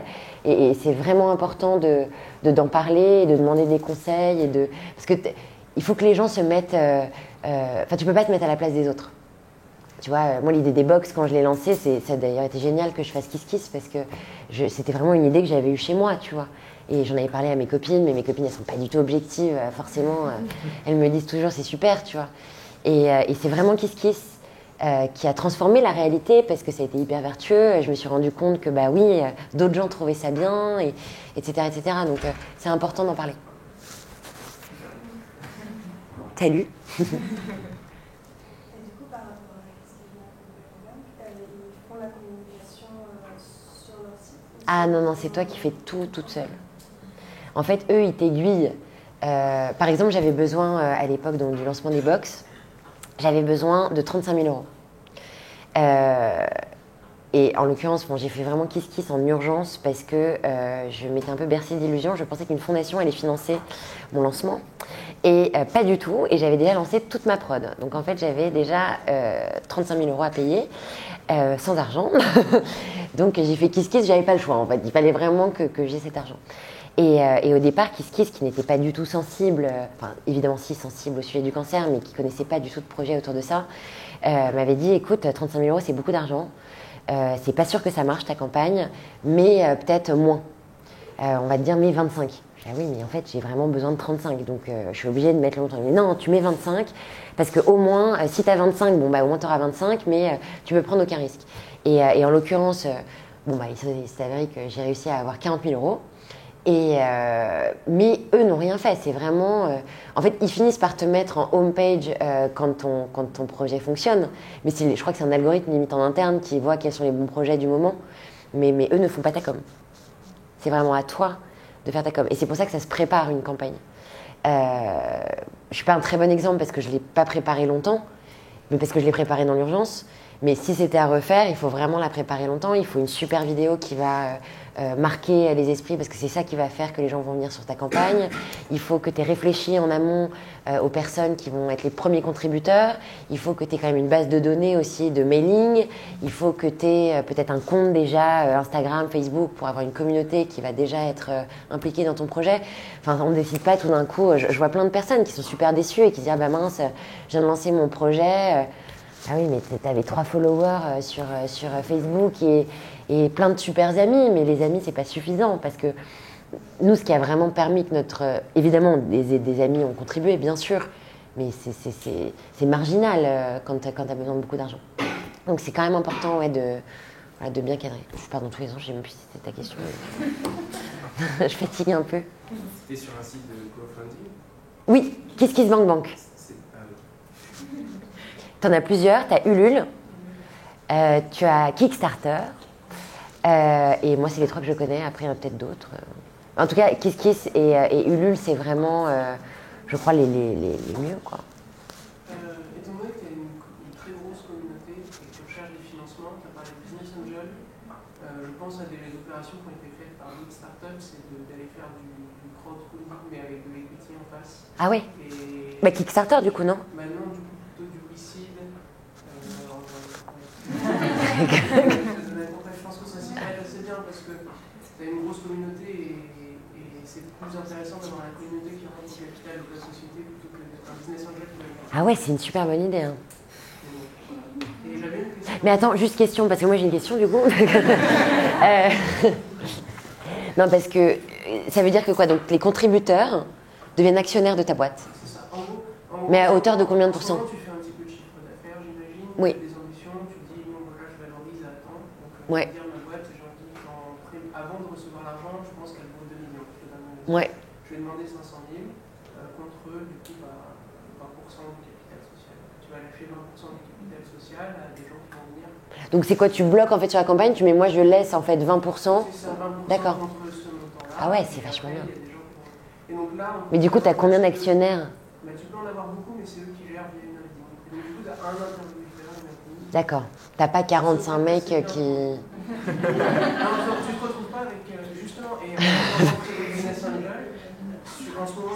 Et c'est vraiment important d'en parler, de demander des conseils. Parce que il faut que les gens se mettent... Enfin, tu peux pas te mettre à la place des autres. Tu vois, moi, l'idée des box, quand je l'ai lancée, ça a d'ailleurs été génial que je fasse Kiss Kiss parce que c'était vraiment une idée que j'avais eue chez moi, tu vois. Et j'en avais parlé à mes copines, mais mes copines, elles sont pas du tout objectives, forcément. Elles me disent toujours, c'est super, tu vois. Et c'est vraiment Kiss Kiss qui a transformé la réalité parce que ça a été hyper vertueux. Je me suis rendu compte que, bah oui, d'autres gens trouvaient ça bien, etc., etc. Donc, c'est important d'en parler. T'as lu? Ah non, c'est toi qui fais tout toute seule. En fait, eux, ils t'aiguillent. Par exemple, j'avais besoin, à l'époque du lancement des box, j'avais besoin de 35 000 euros. Et en l'occurrence, bon, j'ai fait vraiment Kiss Kiss en urgence parce que je m'étais un peu bercée d'illusions. Je pensais qu'une fondation allait financer mon lancement. Et pas du tout. Et j'avais déjà lancé toute ma prod. Donc en fait, j'avais déjà 35 000 euros à payer sans argent. Donc j'ai fait Kiss Kiss, j'avais pas le choix en fait. Il fallait vraiment que j'ai cet argent. Et au départ, Kiss Kiss, qui n'était pas du tout sensible, enfin évidemment si sensible au sujet du cancer, mais qui connaissait pas du tout de projet autour de ça, m'avait dit écoute, 35 000 euros c'est beaucoup d'argent. C'est pas sûr que ça marche ta campagne, mais peut-être moins. On va te dire mais 25. Ah oui, mais en fait j'ai vraiment besoin de 35, donc je suis obligée de mettre longtemps. Mais non, tu mets 25 parce que au moins si tu as 25, bon bah au moins tu auras 25, mais tu peux prendre aucun risque. Et en l'occurrence, bon bah il s'est avéré que j'ai réussi à avoir 40 000 euros. Mais eux n'ont rien fait. C'est vraiment, en fait, ils finissent par te mettre en homepage quand ton projet fonctionne. Mais je crois que c'est un algorithme limite en interne qui voit quels sont les bons projets du moment. Mais eux ne font pas ta com. C'est vraiment à toi de faire ta com. Et c'est pour ça que ça se prépare une campagne. Je suis pas un très bon exemple parce que je l'ai pas préparé longtemps, mais parce que je l'ai préparé dans l'urgence. Mais si c'était à refaire, il faut vraiment la préparer longtemps. Il faut une super vidéo qui va marquer les esprits parce que c'est ça qui va faire que les gens vont venir sur ta campagne. Il faut que tu aies réfléchi en amont aux personnes qui vont être les premiers contributeurs. Il faut que tu aies quand même une base de données aussi de mailing. Il faut que tu aies peut-être un compte déjà Instagram, Facebook pour avoir une communauté qui va déjà être impliquée dans ton projet. Enfin, on ne décide pas tout d'un coup. Je vois plein de personnes qui sont super déçues et qui se disent « Ah bah mince, je viens de lancer mon projet. Ah oui, mais tu avais 3 followers sur Facebook et plein de super amis. Mais les amis, c'est pas suffisant parce que nous, ce qui a vraiment permis que évidemment, des amis ont contribué, bien sûr, mais c'est marginal quand tu as besoin de beaucoup d'argent. Donc c'est quand même important de bien cadrer. Je pars dans tous les sens, je ne sais même plus si c'était ta question. Je fatigue un peu. C'était sur un site de crowdfunding? Oui, KissKissBankBank. Tu en as plusieurs, tu as Ulule, tu as Kickstarter, et moi c'est les 3 que je connais, après il y en a peut-être d'autres. En tout cas, Kiss Kiss et Ulule, c'est vraiment, je crois, les mieux, quoi. Étant donné que tu as une très grosse communauté et que tu recherches des financements, tu as parlé de Business Angel, je pense à des opérations qui ont été faites par d'autres startups, c'est d'aller faire du crowdfunding mais avec de l'equity en face. Ah oui, bah, Kickstarter du coup, non? Bah non, du coup plutôt du WeSeed. Je pense que ça s'y prête assez bien parce que tu as une grosse communauté et c'est plus intéressant d'avoir la communauté qui rentre au capital de la société plutôt que d'être un business angel. Ah ouais, c'est une super bonne idée. Hein. Et j'avais une question. Mais attends, juste question, parce que moi j'ai une question du coup. Non, parce que ça veut dire que quoi? Donc les contributeurs deviennent actionnaires de ta boîte. C'est ça. En gros, mais à hauteur de combien de pourcents? Tu fais un petit peu de chiffre d'affaires, j'imagine. Oui. Tu as des ambitions, tu te dis, bon, voilà, je valorise à temps. Donc, ouais. dire ma boîte, j'ai envie, avant de recevoir l'argent, je pense qu'elle vaut 2 millions. Ouais. Je vais demander 500 000 contre, du coup, 20% du capital social. Tu vas lâcher 20% du capital social à des gens qui vont venir. Donc c'est quoi? Tu bloques en fait sur la campagne, tu mets moi je laisse en fait 20%. C'est ça, 20% D'accord. contre ce montant-là. Ah ouais, c'est vachement bien. Et donc là, mais du coup, tu as combien d'actionnaires? Bah, tu peux en avoir beaucoup, mais c'est eux qui gèrent via une holding. Donc du coup, tu as un interlocuteur, une holding. D'accord. T'as pas 45 mecs qui... Non, tu te retrouves pas avec... justement, et en business angel, en ce moment,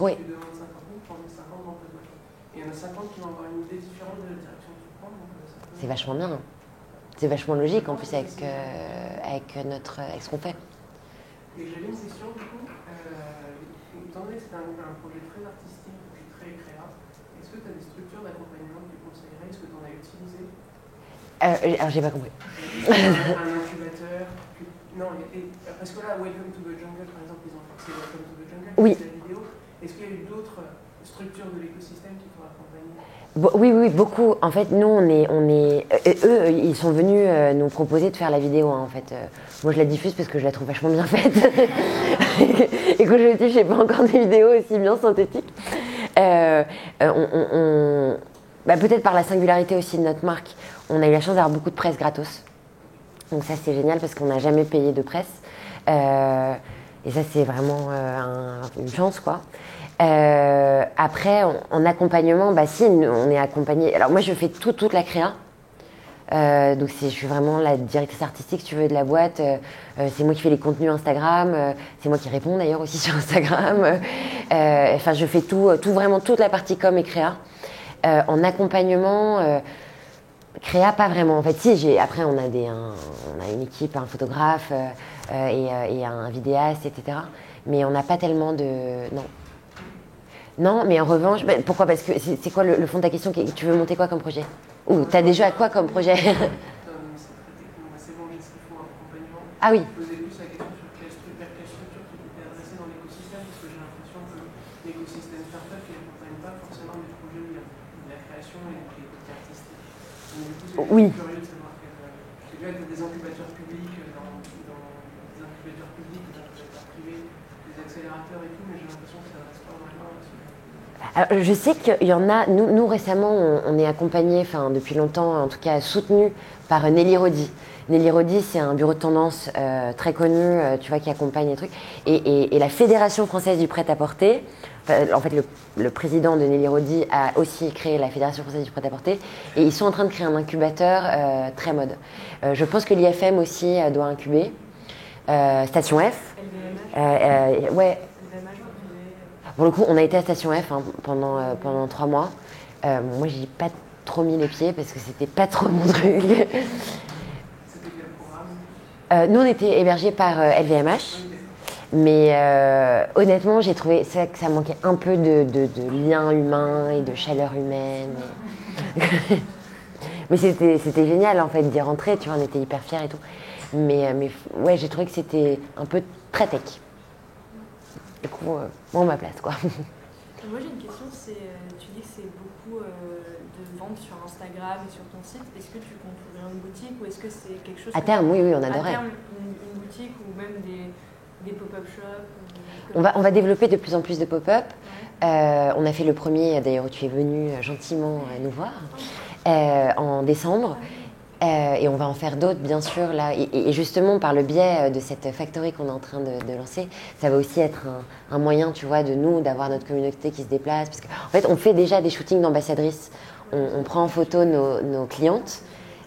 si tu demandes 50 000, tu en mets 50 dans ta boîte. Et il y en a 50 qui vont avoir une idée différente de la direction que tu prends. C'est vachement bien. C'est vachement logique en plus avec ce qu'on fait. Et j'avais une question du coup, étant donné que c'est un projet très artistique et très créa, est-ce que tu as des structures d'accompagnement que tu conseillerais? Est-ce que tu en as utilisé? Alors j'ai pas compris. Un incubateur non, parce que là, Welcome to the Jungle par exemple, ils ont fait Welcome to the Jungle, oui. La vidéo. Est-ce qu'il y a eu d'autres structures de l'écosystème qui t'ont accompagné? Oui, beaucoup. En fait, nous, eux, ils sont venus nous proposer de faire la vidéo. Hein, en fait, moi, je la diffuse parce que je la trouve vachement bien faite. Et quand je dis, je sais pas encore des vidéos aussi bien synthétiques. Peut-être par la singularité aussi de notre marque, on a eu la chance d'avoir beaucoup de presse gratos. Donc ça, c'est génial parce qu'on n'a jamais payé de presse. Et ça, c'est vraiment une chance, quoi. Après, en accompagnement, si, on est accompagné. Alors moi, je fais toute la créa. Donc je suis vraiment la directrice artistique, si tu veux, de la boîte. C'est moi qui fais les contenus Instagram. C'est moi qui réponds d'ailleurs aussi sur Instagram. Je fais vraiment toute la partie com et créa. En accompagnement, créa, pas vraiment. En fait, si, après, on a une équipe, un photographe et un vidéaste, etc. Mais on n'a pas tellement de... Non, mais en revanche, pourquoi? Parce que c'est quoi le fond de ta question? Tu veux monter quoi comme projet? Ou t'as déjà quoi comme projet? C'est bon, j'ai ce qu'il faut, un accompagnement. Ah oui. Posez plus la question sur vers quelle structure tu t'es adressé dans l'écosystème, parce que j'ai l'impression que l'écosystème startup ne accompagne pas forcément des projets où il y a de la création et des côtés artistiques. Donc du coup, c'est curieux de savoir j'ai vu être des incubateurs publics dans des incubateurs publics, des incubateurs privés, des accélérateurs et tout, mais j'ai l'impression que ça reste pas vraiment. Alors, je sais qu'il y en a, nous récemment, on est accompagnés, depuis longtemps, en tout cas soutenu par Nelly Rodi. Nelly Rodi, c'est un bureau de tendance très connu, tu vois, qui accompagne les trucs. Et la Fédération française du prêt-à-porter, en fait, le président de Nelly Rodi a aussi créé la Fédération française du prêt-à-porter. Et ils sont en train de créer un incubateur très mode. Je pense que l'IFM aussi doit incuber. Station F. Ouais. Pour le coup, on a été à Station F pendant 3 mois. Moi, j'y ai pas trop mis les pieds parce que c'était pas trop mon truc. C'était quel programme? Nous, on était hébergés par LVMH. Mais honnêtement, j'ai trouvé que ça manquait un peu de lien humain et de chaleur humaine. Mais c'était génial, en fait, d'y rentrer. Tu vois, on était hyper fiers et tout. Mais ouais, j'ai trouvé que c'était un peu très tech. Du coup, ma place, quoi. Moi, j'ai une question, tu dis que c'est beaucoup de ventes sur Instagram et sur ton site. Est-ce que tu comptes ouvrir une boutique ou est-ce que c'est quelque chose... À terme, oui, on adorait. À terme, une boutique ou même des pop-up shops on va développer de plus en plus de pop-up. Ouais. On a fait le premier, d'ailleurs, où tu es venu gentiment nous voir, en décembre. Et on va en faire d'autres, bien sûr, là. Et justement, par le biais de cette factory qu'on est en train de lancer, ça va aussi être un moyen, tu vois, de nous, d'avoir notre communauté qui se déplace. Parce qu'en fait, on fait déjà des shootings d'ambassadrices. On prend en photo nos clientes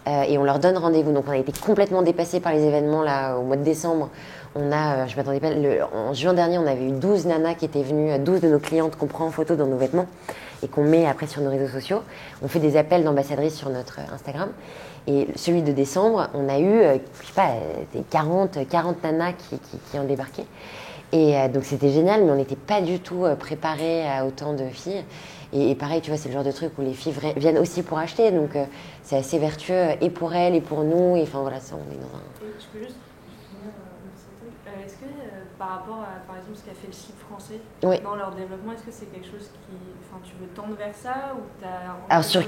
et on leur donne rendez-vous. Donc, on a été complètement dépassés par les événements, là, au mois de décembre. Je m'attendais pas, en juin dernier, on avait eu 12 nanas qui étaient venues, 12 de nos clientes qu'on prend en photo dans nos vêtements et qu'on met après sur nos réseaux sociaux. On fait des appels d'ambassadrices sur notre Instagram. Et celui de décembre, on a eu, je sais pas, 40 nanas qui ont débarqué. Et donc c'était génial, mais on n'était pas du tout préparés à autant de filles. Et pareil, tu vois, c'est le genre de truc où les filles viennent aussi pour acheter. Donc c'est assez vertueux et pour elles et pour nous. Et enfin voilà, ça, on est dans un... Je peux juste finir est-ce que par rapport à, par exemple, ce qu'a fait le slip français dans leur développement, est-ce que c'est quelque chose tu veux tendre vers ça ou Alors sur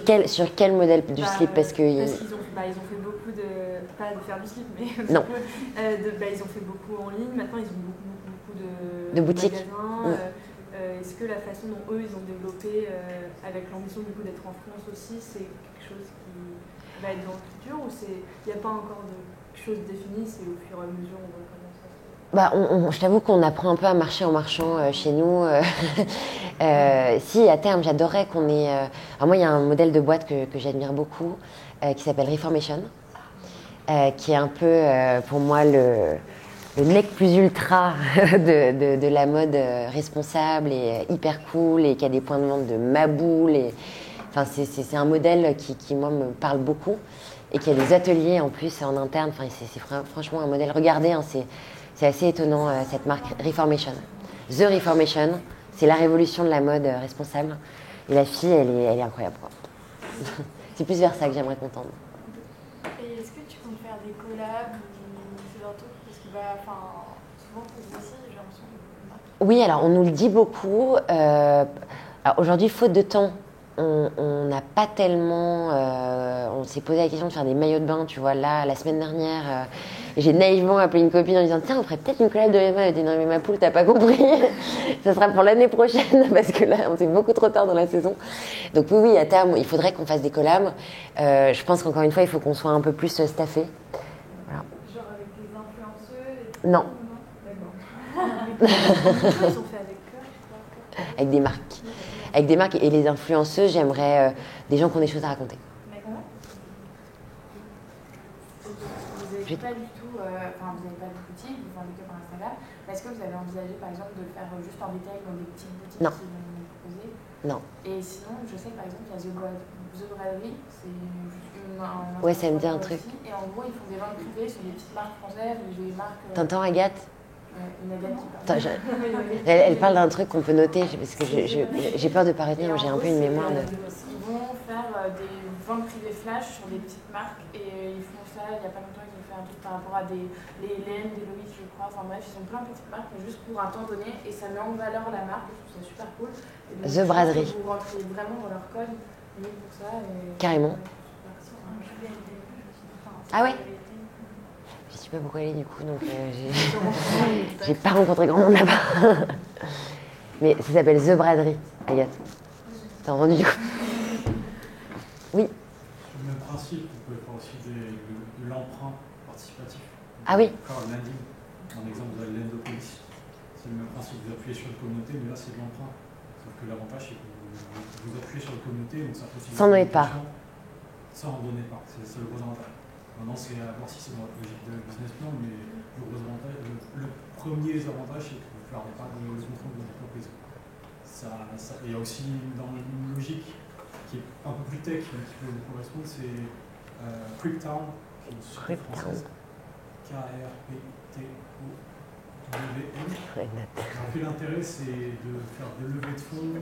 quel modèle du slip? Parce qu'ils ont fait beaucoup de... Pas de faire du slip, mais non. Ils ont fait beaucoup en ligne. Maintenant, ils ont beaucoup de boutiques. Magasins. Est-ce que la façon dont eux, ils ont développé, avec l'ambition du coup d'être en France aussi, c'est quelque chose qui va être dans le futur ou il n'y a pas encore de choses définies, c'est au fur et à mesure on va commencer? Je t'avoue qu'on apprend un peu à marcher en marchant chez nous. Si, à terme, j'adorerais qu'on ait... Alors moi, il y a un modèle de boîte que j'admire beaucoup qui s'appelle Reformation, qui est un peu, pour moi, le mec plus ultra de la mode responsable et hyper cool et qui a des points de vente de Maboule. Enfin, c'est un modèle qui, moi, me parle beaucoup et qui a des ateliers en plus en interne. Enfin, c'est franchement un modèle. Regardez, hein, c'est assez étonnant, cette marque Reformation. The Reformation, c'est la révolution de la mode responsable. Et la fille, elle est incroyable, quoi. C'est plus vers ça que j'aimerais qu'on tende. Et est-ce que tu comptes faire des collabs ou ce genre de trucs? Parce que souvent pour vous aussi, j'ai l'impression que... Oui, alors on nous le dit beaucoup. Alors aujourd'hui, faute de temps, on n'a pas tellement... on s'est posé la question de faire des maillots de bain, tu vois, là, la semaine dernière. J'ai naïvement appelé une copine en disant « Tiens, on ferait peut-être une collab de Emma ». Elle a dit « Non mais ma poule, t'as pas compris. Ça sera pour l'année prochaine parce que là, on est beaucoup trop tard dans la saison. » Donc oui, à terme, il faudrait qu'on fasse des collabs. Je pense qu'encore une fois, il faut qu'on soit un peu plus staffé. Voilà. Genre avec des influenceuses et... Non. D'accord. Ils sont faits avec quoi? Avec des marques. Avec des marques et les influenceuses, j'aimerais des gens qui ont des choses à raconter. D'accord. Vous n'avez pas du tout, vous n'avez pas de boutique, vous vendez que par Instagram. Est-ce que vous avez envisagé par exemple de le faire juste en détail dans des petites boutiques Non. qui vont vous proposer? Non. Et sinon, je sais que par exemple, il y a The Braderie, c'est un Ouais, ça me dit un truc. aussi, et en gros, ils font des ventes privées sur des petites marques françaises ou des marques. T'entends, Agathe? Une Agathe qui Attends, parle. elle parle d'un truc qu'on peut noter, parce que j'ai peur de ne pas retenir, j'ai un peu une mémoire de... Ils vont faire des ventes privées flash sur des petites marques et ils font ça, il n'y a pas longtemps, ils ont fait un truc par rapport à les Hélène, des Loïc, je crois, enfin bref, ils ont plein de petites marques, mais juste pour un temps donné, et ça met en valeur la marque, je trouve ça super cool. Et donc, The Braderie. vous rentrez vraiment dans leur code, mieux pour ça. Et... Carrément. Ouais, Ah ouais? Je sais pas pourquoi elle est du coup, donc j'ai pas rencontré grand monde là-bas. Mais ça s'appelle The Braderie, Agathe. T'as entendu du coup? Oui. Sur le même principe, vous pouvez faire aussi de l'emprunt participatif. Ah oui. Encore un landing. Dans l'exemple de l'Endopolis. C'est le même principe, vous appuyez sur une communauté, mais là c'est de l'emprunt. Sauf que l'avantage c'est que vous appuyez sur la communauté, donc ça peut aussi... Sans donner de part. Sans en donner de part, c'est le gros avantage. Maintenant, c'est à voir si c'est dans la logique de business plan, mais le gros avantage, le premier avantage, c'est que vous ne perdez pas le contrôle de votre entreprise. Il y a aussi dans une logique qui est un peu plus tech, mais qui peut vous correspondre, c'est Cryptown, qui est une société française, K-R-P-T-O-W-N. En fait, l'intérêt, c'est de faire des levées de fonds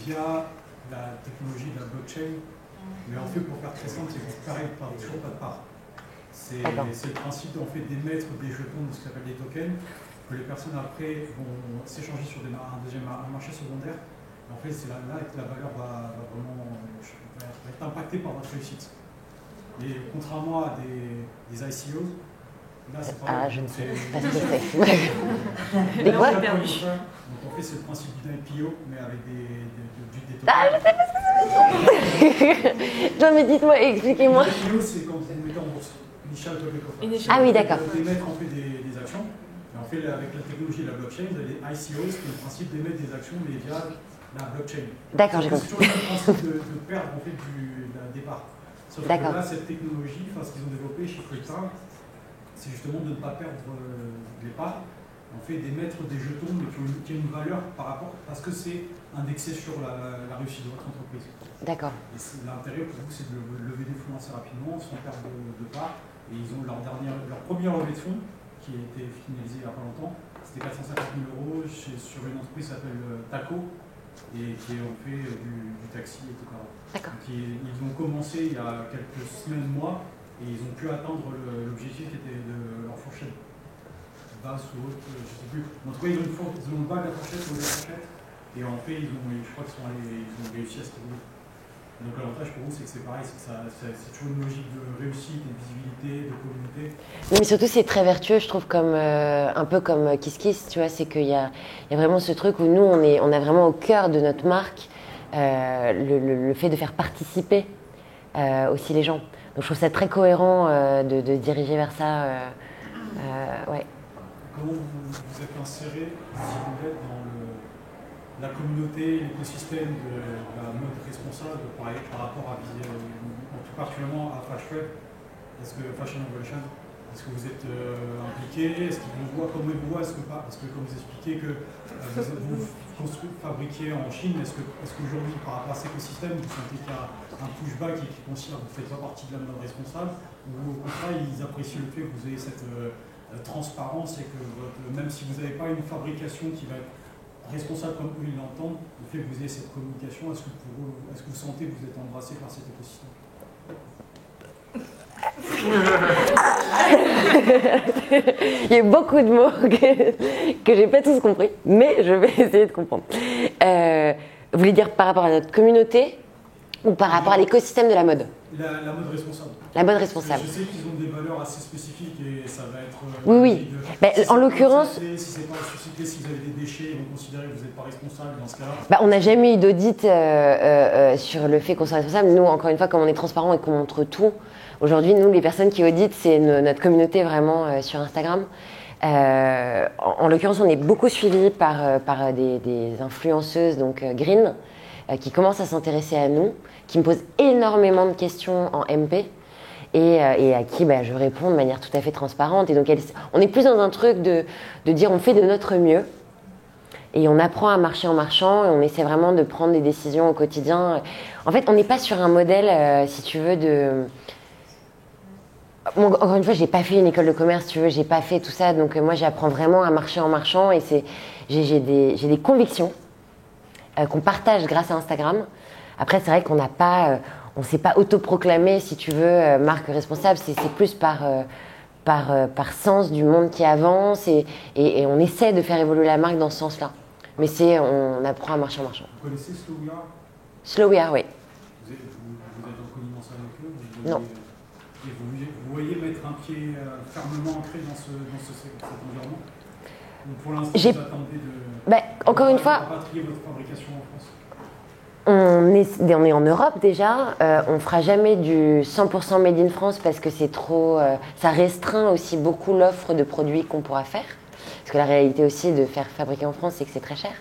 via la technologie de la blockchain. Mais en fait, pour faire très simple, c'est que vous ne perdez toujours pas de part. C'est le principe en fait, d'émettre des jetons de ce qu'on appelle des tokens, que les personnes après vont s'échanger sur un marché secondaire. Et en fait, c'est là que la valeur va être impactée par votre réussite. Et contrairement à des ICOs, là c'est pas... Ah, je ne sais pas ce que c'est. Des quoi? Donc en fait, c'est le principe d'un IPO, mais avec des tokens. Ah, je sais pas ce que c'est. Non mais dites-moi, expliquez-moi. L'IPO, c'est quand vous mettez en bourse. Initial Public Offering. Ah oui, d'accord. Vous d'émettre en fait des actions. Et en fait, avec la technologie de la blockchain, vous avez des ICOs, qui est le principe d'émettre des actions, mais via la blockchain. D'accord, j'ai compris. C'est toujours le principe de perdre en fait d'un départ. Sauf que là, cette technologie, ce qu'ils ont développé chez Cryptown, c'est justement de ne pas perdre les parts, en fait d'émettre des jetons mais qui ont une valeur par rapport, parce que c'est indexé sur la réussite de votre entreprise. D'accord. Et l'intérêt pour vous, c'est de lever des fonds assez rapidement, sans perdre de part. Et ils ont leur première levée de fonds, qui a été finalisée il n'y a pas longtemps, c'était 450 000 € sur une entreprise qui s'appelle Taco, et qui ont fait du taxi, etc. D'accord. Ils ont commencé il y a quelques semaines, mois, et ils ont pu atteindre l'objectif qui était de leur fourchette. Basse ou haute, je ne sais plus. En tout cas, ils ont une bague à fourchette ou des fourchettes, et en fait, je crois qu'ils ont réussi à se trouver. Donc l'avantage pour vous, c'est que c'est pareil, c'est toujours une logique de réussite, de visibilité, de communauté. Mais surtout, c'est très vertueux, je trouve, un peu comme Kiss Kiss, tu vois, c'est qu'il y a vraiment ce truc où nous, on a vraiment au cœur de notre marque le fait de faire participer aussi les gens. Donc je trouve ça très cohérent de diriger vers ça. Ouais. Comment vous êtes inséré, si vous voulez, dans la communauté, l'écosystème de la mode responsable par rapport à tout particulièrement à Flash Web, parce que Fashion Evolution, Est-ce que vous êtes impliqué? Est-ce qu'ils vous voient? Comment ils vous voient? Est-ce que pas? Parce que comme vous expliquez que vous fabriquez en Chine, est-ce qu'aujourd'hui, par rapport à cet écosystème, vous sentez qu'il y a un pushback et qu'ils considèrent que vous ne faites pas partie de la mode responsable, ou au contraire, ils apprécient le fait que vous ayez cette transparence et que même si vous n'avez pas une fabrication qui va être responsable comme eux ils l'entendent, le fait que vous ayez cette communication, est-ce que vous sentez que vous êtes embrassé par cet écosystème? Il y a eu beaucoup de mots que j'ai pas tous compris, mais je vais essayer de comprendre. Vous voulez dire par rapport à notre communauté ou par rapport à l'écosystème de la mode? La mode responsable. La mode responsable. Je sais qu'ils ont des valeurs assez spécifiques et ça va être... Oui. En l'occurrence... Si c'est pas recyclé, si vous avez des déchets, ils vont considérer que vous n'êtes pas responsable dans ce cas-là. On n'a jamais eu d'audit sur le fait qu'on soit responsable. Nous, encore une fois, comme on est transparent et qu'on montre tout, aujourd'hui, nous, les personnes qui auditent, c'est notre communauté vraiment sur Instagram. En l'occurrence, on est beaucoup suivis par des influenceuses, donc green, qui commencent à s'intéresser à nous, qui me posent énormément de questions en MP et à qui je réponds de manière tout à fait transparente. Et donc, on est plus dans un truc de dire on fait de notre mieux et on apprend à marcher en marchant et on essaie vraiment de prendre des décisions au quotidien. En fait, on n'est pas sur un modèle, si tu veux, de... Bon, encore une fois, j'ai pas fait une école de commerce, si tu veux, j'ai pas fait tout ça, donc moi j'apprends vraiment à marcher en marchant et j'ai des convictions qu'on partage grâce à Instagram. Après, c'est vrai qu'on n'a pas, on s'est pas autoproclamé, si tu veux, marque responsable. C'est plus par sens du monde qui avance et on essaie de faire évoluer la marque dans ce sens-là. Mais on apprend à marcher en marchant. Vous connaissez Slow We Are? Slow We Are, oui. Vous êtes en connivence avec eux? Non. Et vous voyez mettre un pied fermement ancré dans cet environnement? Donc pour l'instant, vous attendez de encore une fois, rapatrier votre fabrication en France? on est en Europe déjà. On ne fera jamais du 100% made in France parce que c'est trop... ça restreint aussi beaucoup l'offre de produits qu'on pourra faire. Parce que la réalité aussi de faire fabriquer en France, c'est que c'est très cher.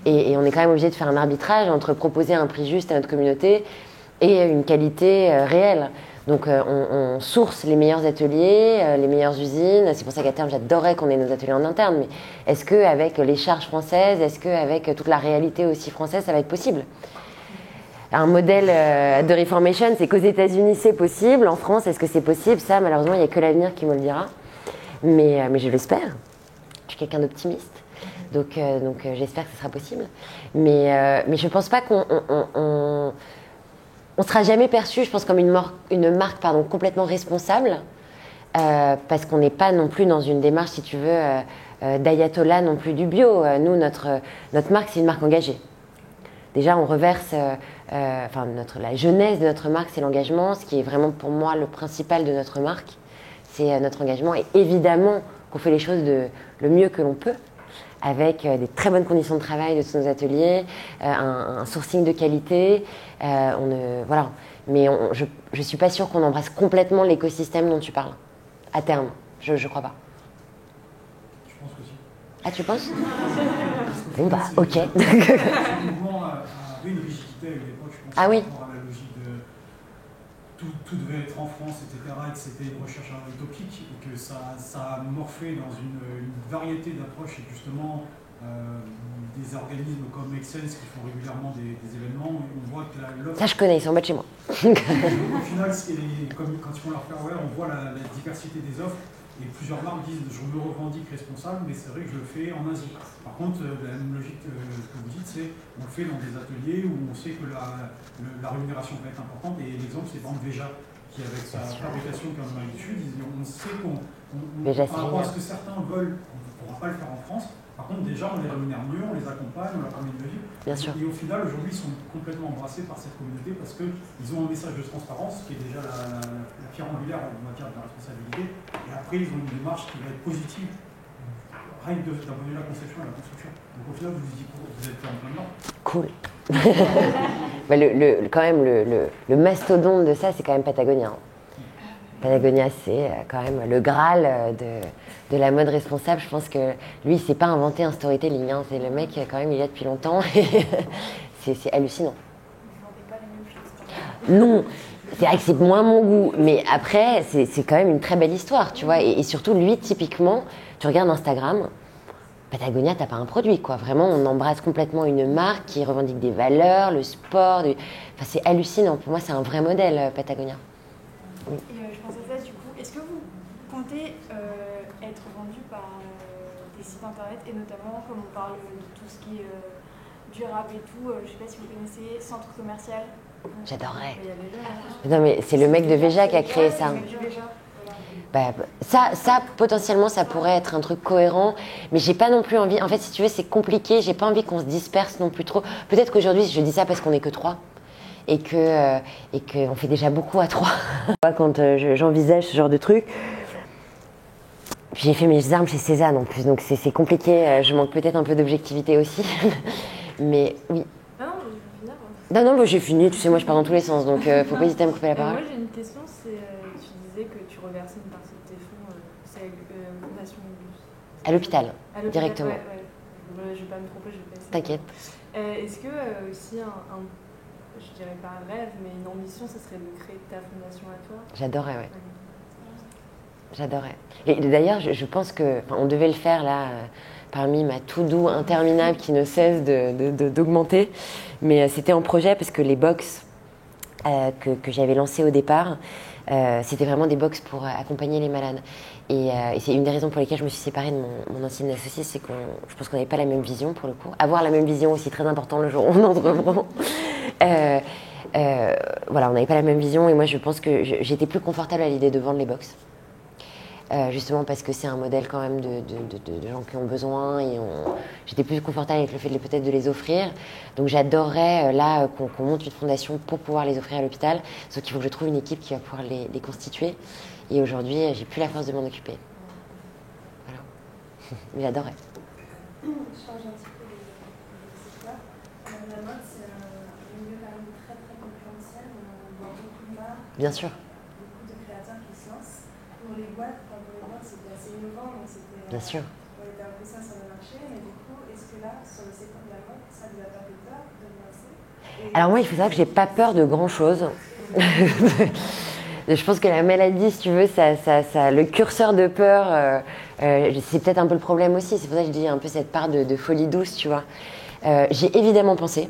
Et on est quand même obligé de faire un arbitrage entre proposer un prix juste à notre communauté et une qualité réelle. Donc on source les meilleurs ateliers, les meilleures usines. C'est pour ça qu'à terme, j'adorerais qu'on ait nos ateliers en interne. Mais est-ce qu'avec les charges françaises, est-ce qu'avec toute la réalité aussi française, ça va être possible? Un modèle de Reformation, c'est qu'aux États-Unis, c'est possible. En France, est-ce que c'est possible? Ça, malheureusement, il n'y a que l'avenir qui me le dira. Mais je l'espère. Je suis quelqu'un d'optimiste. Donc j'espère que ce sera possible. Mais je ne pense pas qu'on... On ne sera jamais perçu, je pense, comme une marque complètement responsable, parce qu'on n'est pas non plus dans une démarche, si tu veux, d'ayatollah non plus du bio. Nous, notre marque, c'est une marque engagée. Déjà, on reverse, la genèse de notre marque, c'est l'engagement. Ce qui est vraiment pour moi le principal de notre marque, c'est notre engagement. Et évidemment qu'on fait les choses le mieux que l'on peut, avec des très bonnes conditions de travail de tous nos ateliers, un sourcing de qualité. Voilà. Mais je ne suis pas sûre qu'on embrasse complètement l'écosystème dont tu parles, à terme. Je ne crois pas. Je pense que si. Ah, tu penses? Bon, ok. Ce mouvement avait une rigidité à une époque, je pense, par rapport à la logique de tout devait être en France, etc., et que c'était une recherche utopique, et que ça a morphé dans une variété d'approches, et justement des organismes comme Excellence qui font régulièrement des événements, et on voit que l'offre... Ça, je connais, ils sont en bas de chez moi. Au final, comme quand ils font leur fairware, on voit la diversité des offres, et plusieurs marques disent je me revendique responsable, mais c'est vrai que je le fais en Asie. Par contre, la même logique que vous dites, c'est on le fait dans des ateliers où on sait que la rémunération va être importante, et l'exemple c'est par exemple Veja, qui avec sa fabrication en Amérique du Sud, on sait qu'on par rapport à ce que certains veulent, on ne pourra pas le faire en France. Par contre, déjà, on les rémunère mieux, on les accompagne, on leur permet de vivre. Bien sûr. Et au final, aujourd'hui, ils sont complètement embrassés par cette communauté parce qu'ils ont un message de transparence qui est déjà la pierre angulaire en matière de la responsabilité. Et après, ils ont une démarche qui va être positive, rien que d'un point de vue de la conception et de la construction. Donc au final, vous êtes en plein dedans. Cool. Quand même, le mastodonte de ça, c'est quand même Patagonia. Patagonia, c'est quand même le Graal de la mode responsable. Je pense que lui, il s'est pas inventé un storytelling. Hein. C'est le mec, quand même, il est là depuis longtemps. Et c'est hallucinant. Non, C'est vrai que c'est moins mon goût, mais après, c'est quand même une très belle histoire, tu vois. Et surtout, lui, typiquement, tu regardes Instagram, Patagonia, t'as pas un produit, quoi. Vraiment, on embrasse complètement une marque qui revendique des valeurs, le sport. Enfin, c'est hallucinant. Pour moi, c'est un vrai modèle, Patagonia. Oui. Et je pensais à ça, du coup, est-ce que vous comptez être vendu par des sites internet, et notamment, comme on parle de tout ce qui est durable et tout, je sais pas si vous connaissez Centre Commercial. J'adorerais. Non, mais c'est le mec de Veja qui a créé ça. Bah, ça, potentiellement, ça pourrait être un truc cohérent, mais j'ai pas non plus envie. En fait, si tu veux, c'est compliqué. J'ai pas envie qu'on se disperse non plus trop. Peut-être qu'aujourd'hui, je dis ça parce qu'on est que 3 et qu'on fait déjà beaucoup à 3. Quand j'envisage ce genre de truc, j'ai fait mes armes chez Cézanne en plus, donc c'est compliqué. Je manque peut-être un peu d'objectivité aussi, mais oui. Non, bah, j'ai fini. Tu sais, moi, je pars dans tous les sens, donc faut pas hésiter à me couper la parole. Moi, j'ai une question. Tu disais que tu reversais une partie de tes fonds, c'est Fondation Bus. À l'hôpital, directement. Ouais. Je vais pas me tromper, je vais pas essayer. T'inquiète. Est-ce que aussi je dirais pas un rêve, mais une ambition, ce serait de créer ta fondation à toi? J'adorerais, ouais. J'adorerais. Et d'ailleurs, je pense qu'on devait le faire là, parmi ma to-do interminable qui ne cesse d'augmenter. Mais c'était en projet parce que les box que j'avais lancées au départ, c'était vraiment des box pour accompagner les malades. Et c'est une des raisons pour lesquelles je me suis séparée de mon ancienne associée, c'est que je pense qu'on n'avait pas la même vision pour le coup. Avoir la même vision aussi, très important le jour où on entreprend. Voilà, on n'avait pas la même vision et moi je pense que j'étais plus confortable à l'idée de vendre les box. Justement parce que c'est un modèle quand même de gens qui ont besoin et j'étais plus confortable avec le fait peut-être de les offrir. Donc j'adorerais là qu'on monte une fondation pour pouvoir les offrir à l'hôpital, sauf qu'il faut que je trouve une équipe qui va pouvoir les constituer. Et aujourd'hui, j'ai plus la force de m'en occuper. Voilà. Mais j'adorerais. Je change un petit peu de secteur. La mode, c'est un milieu quand même très très concurrentiel. On voit beaucoup de marques. Bien sûr. Beaucoup de créateurs qui se lancent. Pour les boîtes, c'était assez innovant, donc c'était. Bien sûr. On était un peu ça sur le marché, mais du coup, est-ce que là, sur le secteur de la mode, ça vous a pas fait peur de vous lancer? Alors moi, il faut savoir que j'ai pas peur de grand-chose. Je pense que la maladie, si tu veux, le curseur de peur, c'est peut-être un peu le problème aussi. C'est pour ça que je dis un peu cette part de folie douce, tu vois. J'ai évidemment pensé.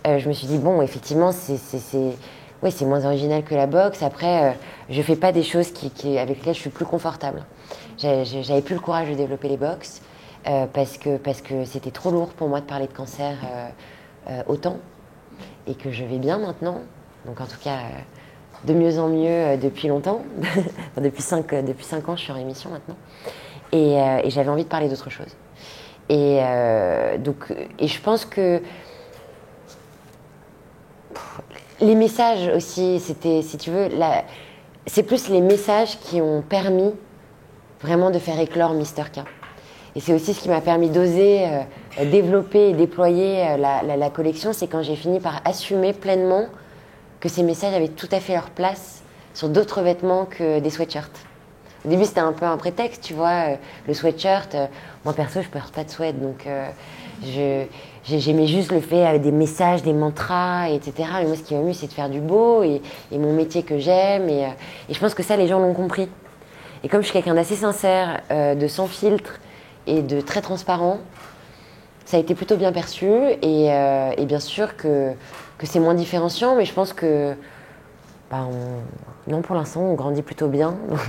Je me suis dit, bon, effectivement, c'est moins original que la boxe. Après, je fais pas des choses avec lesquelles je suis plus confortable. J'avais plus le courage de développer les box parce que c'était trop lourd pour moi de parler de cancer autant et que je vais bien maintenant. Donc en tout cas, de mieux en mieux depuis longtemps. depuis 5 ans, je suis en rémission maintenant. Et j'avais envie de parler d'autre chose. Et je pense que les messages aussi, c'était, si tu veux, c'est plus les messages qui ont permis vraiment de faire éclore Mister K. Et c'est aussi ce qui m'a permis d'oser développer et déployer la collection, c'est quand j'ai fini par assumer pleinement que ces messages avaient tout à fait leur place sur d'autres vêtements que des sweatshirts. Au début, c'était un peu un prétexte, tu vois, le sweatshirt. Moi, perso, je ne porte pas de sweat, donc j'aimais juste le fait avec des messages, des mantras, etc. Mais moi, ce qui m'a mis, c'est de faire du beau et mon métier que j'aime. Et je pense que ça, les gens l'ont compris. Et comme je suis quelqu'un d'assez sincère, de sans filtre et de très transparent, ça a été plutôt bien perçu. Et bien sûr que c'est moins différenciant, mais je pense que non, pour l'instant, on grandit plutôt bien. Donc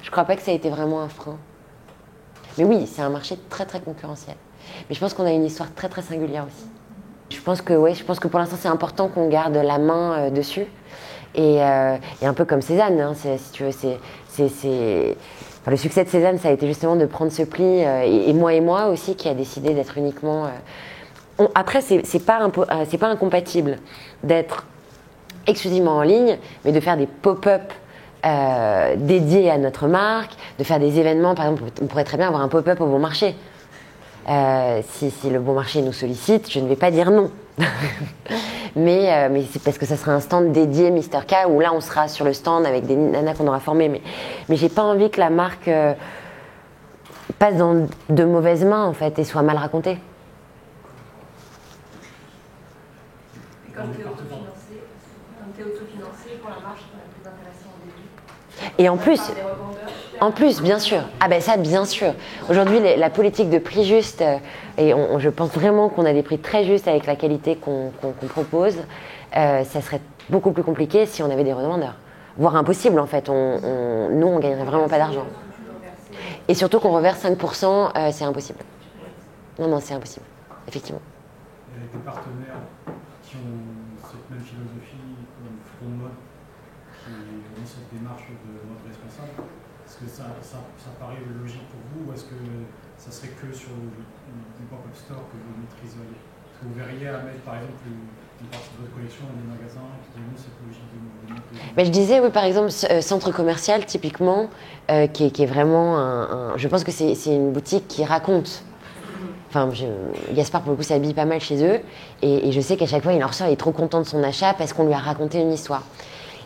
je crois pas que ça a été vraiment un frein. Mais oui, c'est un marché très très concurrentiel. Mais je pense qu'on a une histoire très très singulière aussi. Je pense que pour l'instant, c'est important qu'on garde la main dessus. Et un peu comme Cézanne, hein, si tu veux, le succès de Cézanne, ça a été justement de prendre ce pli, et moi aussi, qui a décidé d'être uniquement. Après, c'est pas incompatible d'être exclusivement en ligne, mais de faire des pop-up dédiés à notre marque, de faire des événements. Par exemple, on pourrait très bien avoir un pop-up au Bon Marché. Si le Bon Marché nous sollicite, je ne vais pas dire non. mais c'est parce que ça sera un stand dédié Mister K, où là on sera sur le stand avec des nanas qu'on aura formées. Mais j'ai pas envie que la marque passe dans de mauvaises mains en fait et soit mal racontée. Et quand tu es autofinancée, Donc tu es autofinancé pour la marche, c'est plus intéressant au début. Et en plus, bien sûr. Ah ben ça, bien sûr. Aujourd'hui, la politique de prix juste, et je pense vraiment qu'on a des prix très justes avec la qualité qu'on propose, ça serait beaucoup plus compliqué si on avait des revendeurs. Voire impossible en fait. Nous, on gagnerait vraiment pas d'argent. Et surtout qu'on reverse 5%, c'est impossible. Non, c'est impossible. Effectivement. Il y a des partenaires qui ont cette même philosophie, comme Front Mode, qui ont cette démarche de mode responsable. Est-ce que ça paraît logique pour vous ou est-ce que ça serait que sur le pop-up store que vous maîtriseriez? Est-ce que vous verriez à mettre par exemple une partie de votre collection dans des magasins qui ont cette logique de mouvement? Je disais, oui, par exemple, centre commercial, typiquement, qui est vraiment je pense que c'est une boutique qui raconte. Enfin, Gaspard, pour le coup, s'habille pas mal chez eux. Et je sais qu'à chaque fois, il en ressort, il est trop content de son achat parce qu'on lui a raconté une histoire.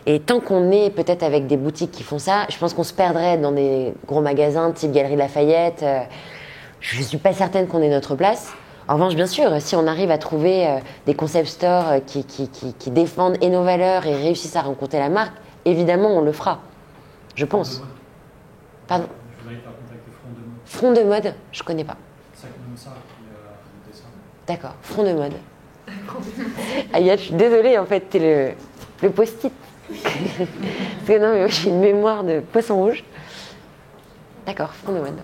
Et tant qu'on est peut-être avec des boutiques qui font ça, je pense qu'on se perdrait dans des gros magasins type Galerie Lafayette. Je ne suis pas certaine qu'on ait notre place. En revanche, bien sûr, si on arrive à trouver des concept stores qui défendent et nos valeurs et réussissent à rencontrer la marque, évidemment, on le fera. Je pense. Pardon. Je voudrais faire contacter Front de mode, je connais pas. C'est comme ça qui a monté ça. D'accord, Front de mode. Aïe, je suis désolée, en fait, t'es le post-it. Parce que non, mais j'ai une mémoire de poisson rouge. D'accord, Front de mode.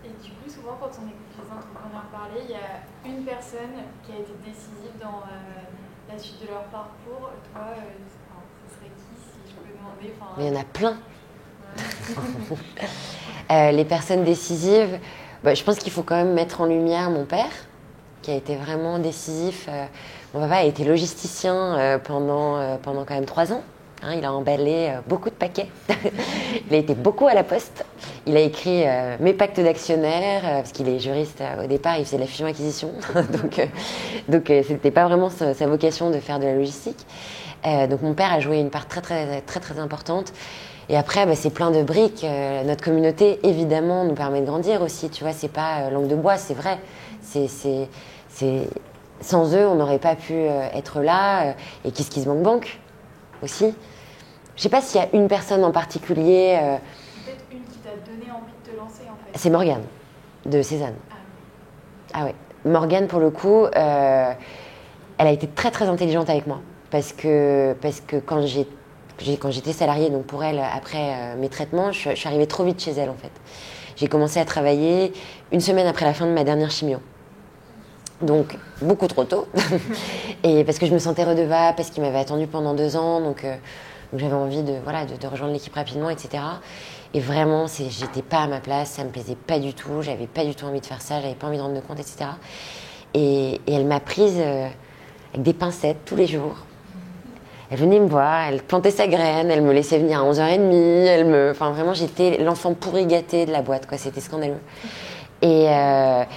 Et du coup, souvent, quand on écoute les entrepreneurs parler, il y a une personne qui a été décisive dans la suite de leur parcours. Toi, ce serait qui, si je peux demander? Mais il y en a plein. Les personnes décisives, je pense qu'il faut quand même mettre en lumière mon père, qui a été vraiment décisif. Mon papa a été logisticien pendant quand même 3 ans. Il a emballé beaucoup de paquets. Il a été beaucoup à la poste. Il a écrit mes pactes d'actionnaires, parce qu'il est juriste au départ, il faisait de la fusion-acquisition. donc c'était pas vraiment sa vocation de faire de la logistique. Donc mon père a joué une part très, très, très, très importante. Et après, c'est plein de briques. Notre communauté, évidemment, nous permet de grandir aussi. Tu vois, c'est pas langue de bois, c'est vrai. Sans eux, on n'aurait pas pu être là. Et KissKissBankBank aussi. Je sais pas s'il y a une personne en particulier. Peut-être une qui t'a donné envie de te lancer, en fait. C'est Morgane, de Cézanne. Ah ouais. Morgane, pour le coup, elle a été très, très intelligente avec moi. Parce que quand j'étais salariée, donc pour elle, après mes traitements, je suis arrivée trop vite chez elle, en fait. J'ai commencé à travailler une semaine après la fin de ma dernière chimio. Donc, beaucoup trop tôt. Et parce que je me sentais redevable, parce qu'il m'avait attendue pendant 2 ans. Donc j'avais envie de rejoindre l'équipe rapidement, etc. Et vraiment, j'étais pas à ma place, ça me plaisait pas du tout. J'avais pas du tout envie de faire ça, j'avais pas envie de rendre compte, etc. Et elle m'a prise avec des pincettes tous les jours. Elle venait me voir, elle plantait sa graine, elle me laissait venir à 11h30. Enfin, vraiment, j'étais l'enfant pourri gâté de la boîte, quoi. C'était scandaleux. Mais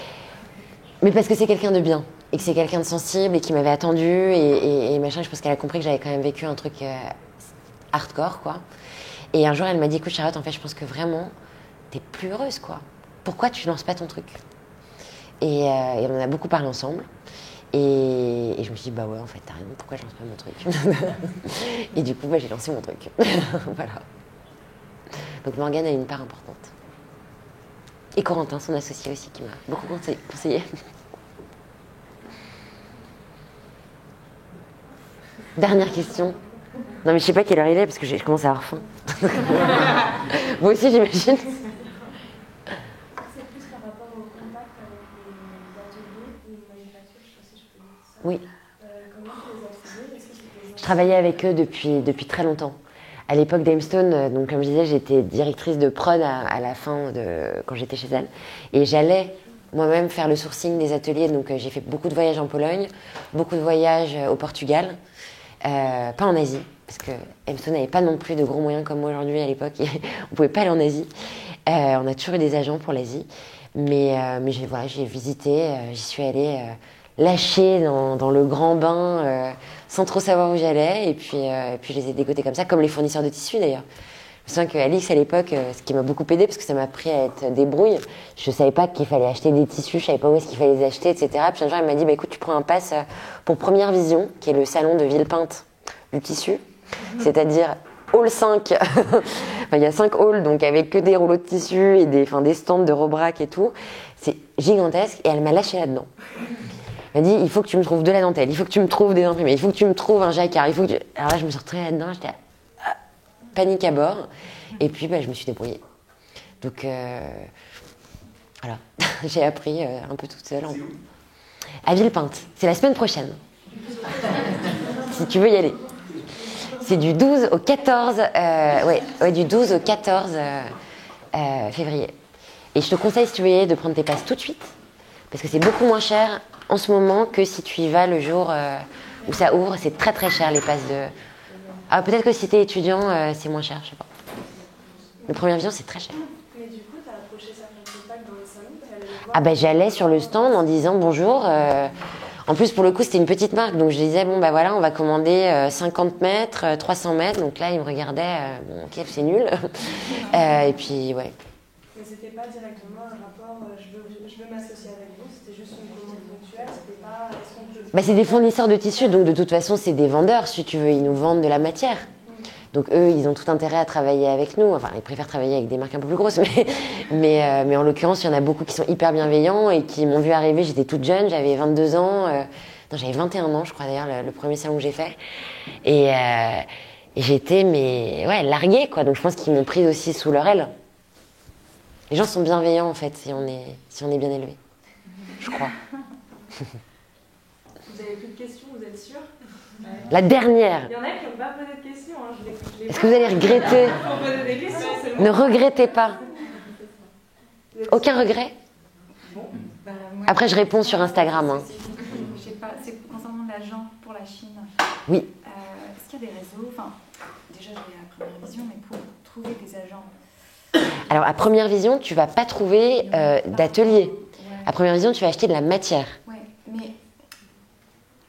parce que c'est quelqu'un de bien, et que c'est quelqu'un de sensible, et qui m'avait attendu, et machin. Je pense qu'elle a compris que j'avais quand même vécu un truc hardcore, quoi. Et un jour, elle m'a dit, écoute, Charlotte, en fait, je pense que vraiment, t'es plus heureuse, quoi. Pourquoi tu lances pas ton truc? Et on en a beaucoup parlé ensemble. Et je me suis dit, bah ouais, en fait, t'as raison, pourquoi je lance pas mon truc? Et du coup, j'ai lancé mon truc. Voilà. Donc Morgane a une part importante. Et Corentin, son associé aussi, qui m'a beaucoup conseillé. Dernière question. Non, mais je sais pas quelle heure il est, parce que je commence à avoir faim. Moi aussi, j'imagine. Oui. Je travaillais avec eux depuis très longtemps. À l'époque d'Aimstone, donc comme je disais, j'étais directrice de prod à la fin quand j'étais chez elle. Et j'allais moi-même faire le sourcing des ateliers. Donc j'ai fait beaucoup de voyages en Pologne, beaucoup de voyages au Portugal, pas en Asie, parce que Aimstone n'avait pas non plus de gros moyens comme moi aujourd'hui à l'époque. On ne pouvait pas aller en Asie. On a toujours eu des agents pour l'Asie. Mais j'ai visité, j'y suis allée... lâchée dans le grand bain sans trop savoir où j'allais et puis je les ai dégotés comme ça, comme les fournisseurs de tissus d'ailleurs. Je me souviens qu'Alix, à l'époque, ce qui m'a beaucoup aidé, parce que ça m'a appris à être débrouille, je savais pas qu'il fallait acheter des tissus, je savais pas où est-ce qu'il fallait les acheter, etc. Puis un jour, elle m'a dit, bah, écoute, tu prends un pass pour Première Vision, qui est le salon de Villepinte du tissu, c'est-à-dire hall 5. Enfin, il y a 5 halls, donc avec que des rouleaux de tissu et des stands de rebrac et tout. C'est gigantesque, et elle m'a lâché là-dedans. Elle m'a dit, il faut que tu me trouves de la dentelle, il faut que tu me trouves des imprimés, il faut que tu me trouves un jacquard, il faut que tu... Alors là, je me suis retrouvée là-dedans, j'étais panique à bord. Et puis, je me suis débrouillée. Donc, voilà. J'ai appris un peu toute seule. À Villepinte. C'est la semaine prochaine. Si tu veux y aller. C'est du 12 au 14... du 12 au 14 février. Et je te conseille, si tu veux y aller, de prendre tes passes tout de suite. Parce que c'est beaucoup moins cher en ce moment que si tu y vas le jour où ça ouvre. C'est très très cher, les passes de... Ah, peut-être que si t'es étudiant, c'est moins cher, je sais pas. Le Première Vision, c'est très cher. Mais du coup, t'as approché certains contacts dans le salon, t'es allé les voir. Ah j'allais sur le stand en disant bonjour. En plus, pour le coup, c'était une petite marque, donc je disais, bon, voilà, on va commander 50 mètres, 300 mètres. Donc là, ils me regardaient, bon, ok, c'est nul. Et puis, ouais. Mais c'était pas directement un rapport, je veux m'associer avec vous, c'était juste une commande ponctuelle, c'était pas... C'est des fournisseurs de tissus, donc de toute façon, c'est des vendeurs, si tu veux, ils nous vendent de la matière. Donc eux, ils ont tout intérêt à travailler avec nous. Enfin, ils préfèrent travailler avec des marques un peu plus grosses, mais en l'occurrence, il y en a beaucoup qui sont hyper bienveillants et qui m'ont vu arriver. J'étais toute jeune, j'avais 22 ans. Non, j'avais 21 ans, je crois d'ailleurs, le premier salon que j'ai fait. Et j'étais, larguée, quoi. Donc je pense qu'ils m'ont prise aussi sous leur aile. Les gens sont bienveillants, en fait, si on est bien élevé. Je crois. Vous avez plus de questions, vous êtes sûrs? La dernière. Il y en a qui n'ont pas posé de questions. Hein. Est-ce que vous allez regretter? Des questions, c'est bon. Ne regrettez pas. Aucun regret? Après, je réponds sur Instagram. Hein. Je sais pas, c'est concernant l'agent pour la Chine. Oui. Est-ce qu'il y a des réseaux? Enfin, déjà, j'ai la Première Vision, mais pour trouver des agents. Alors, à Première Vision, tu vas pas trouver d'atelier. À Première Vision, tu vas acheter de la matière. Oui, mais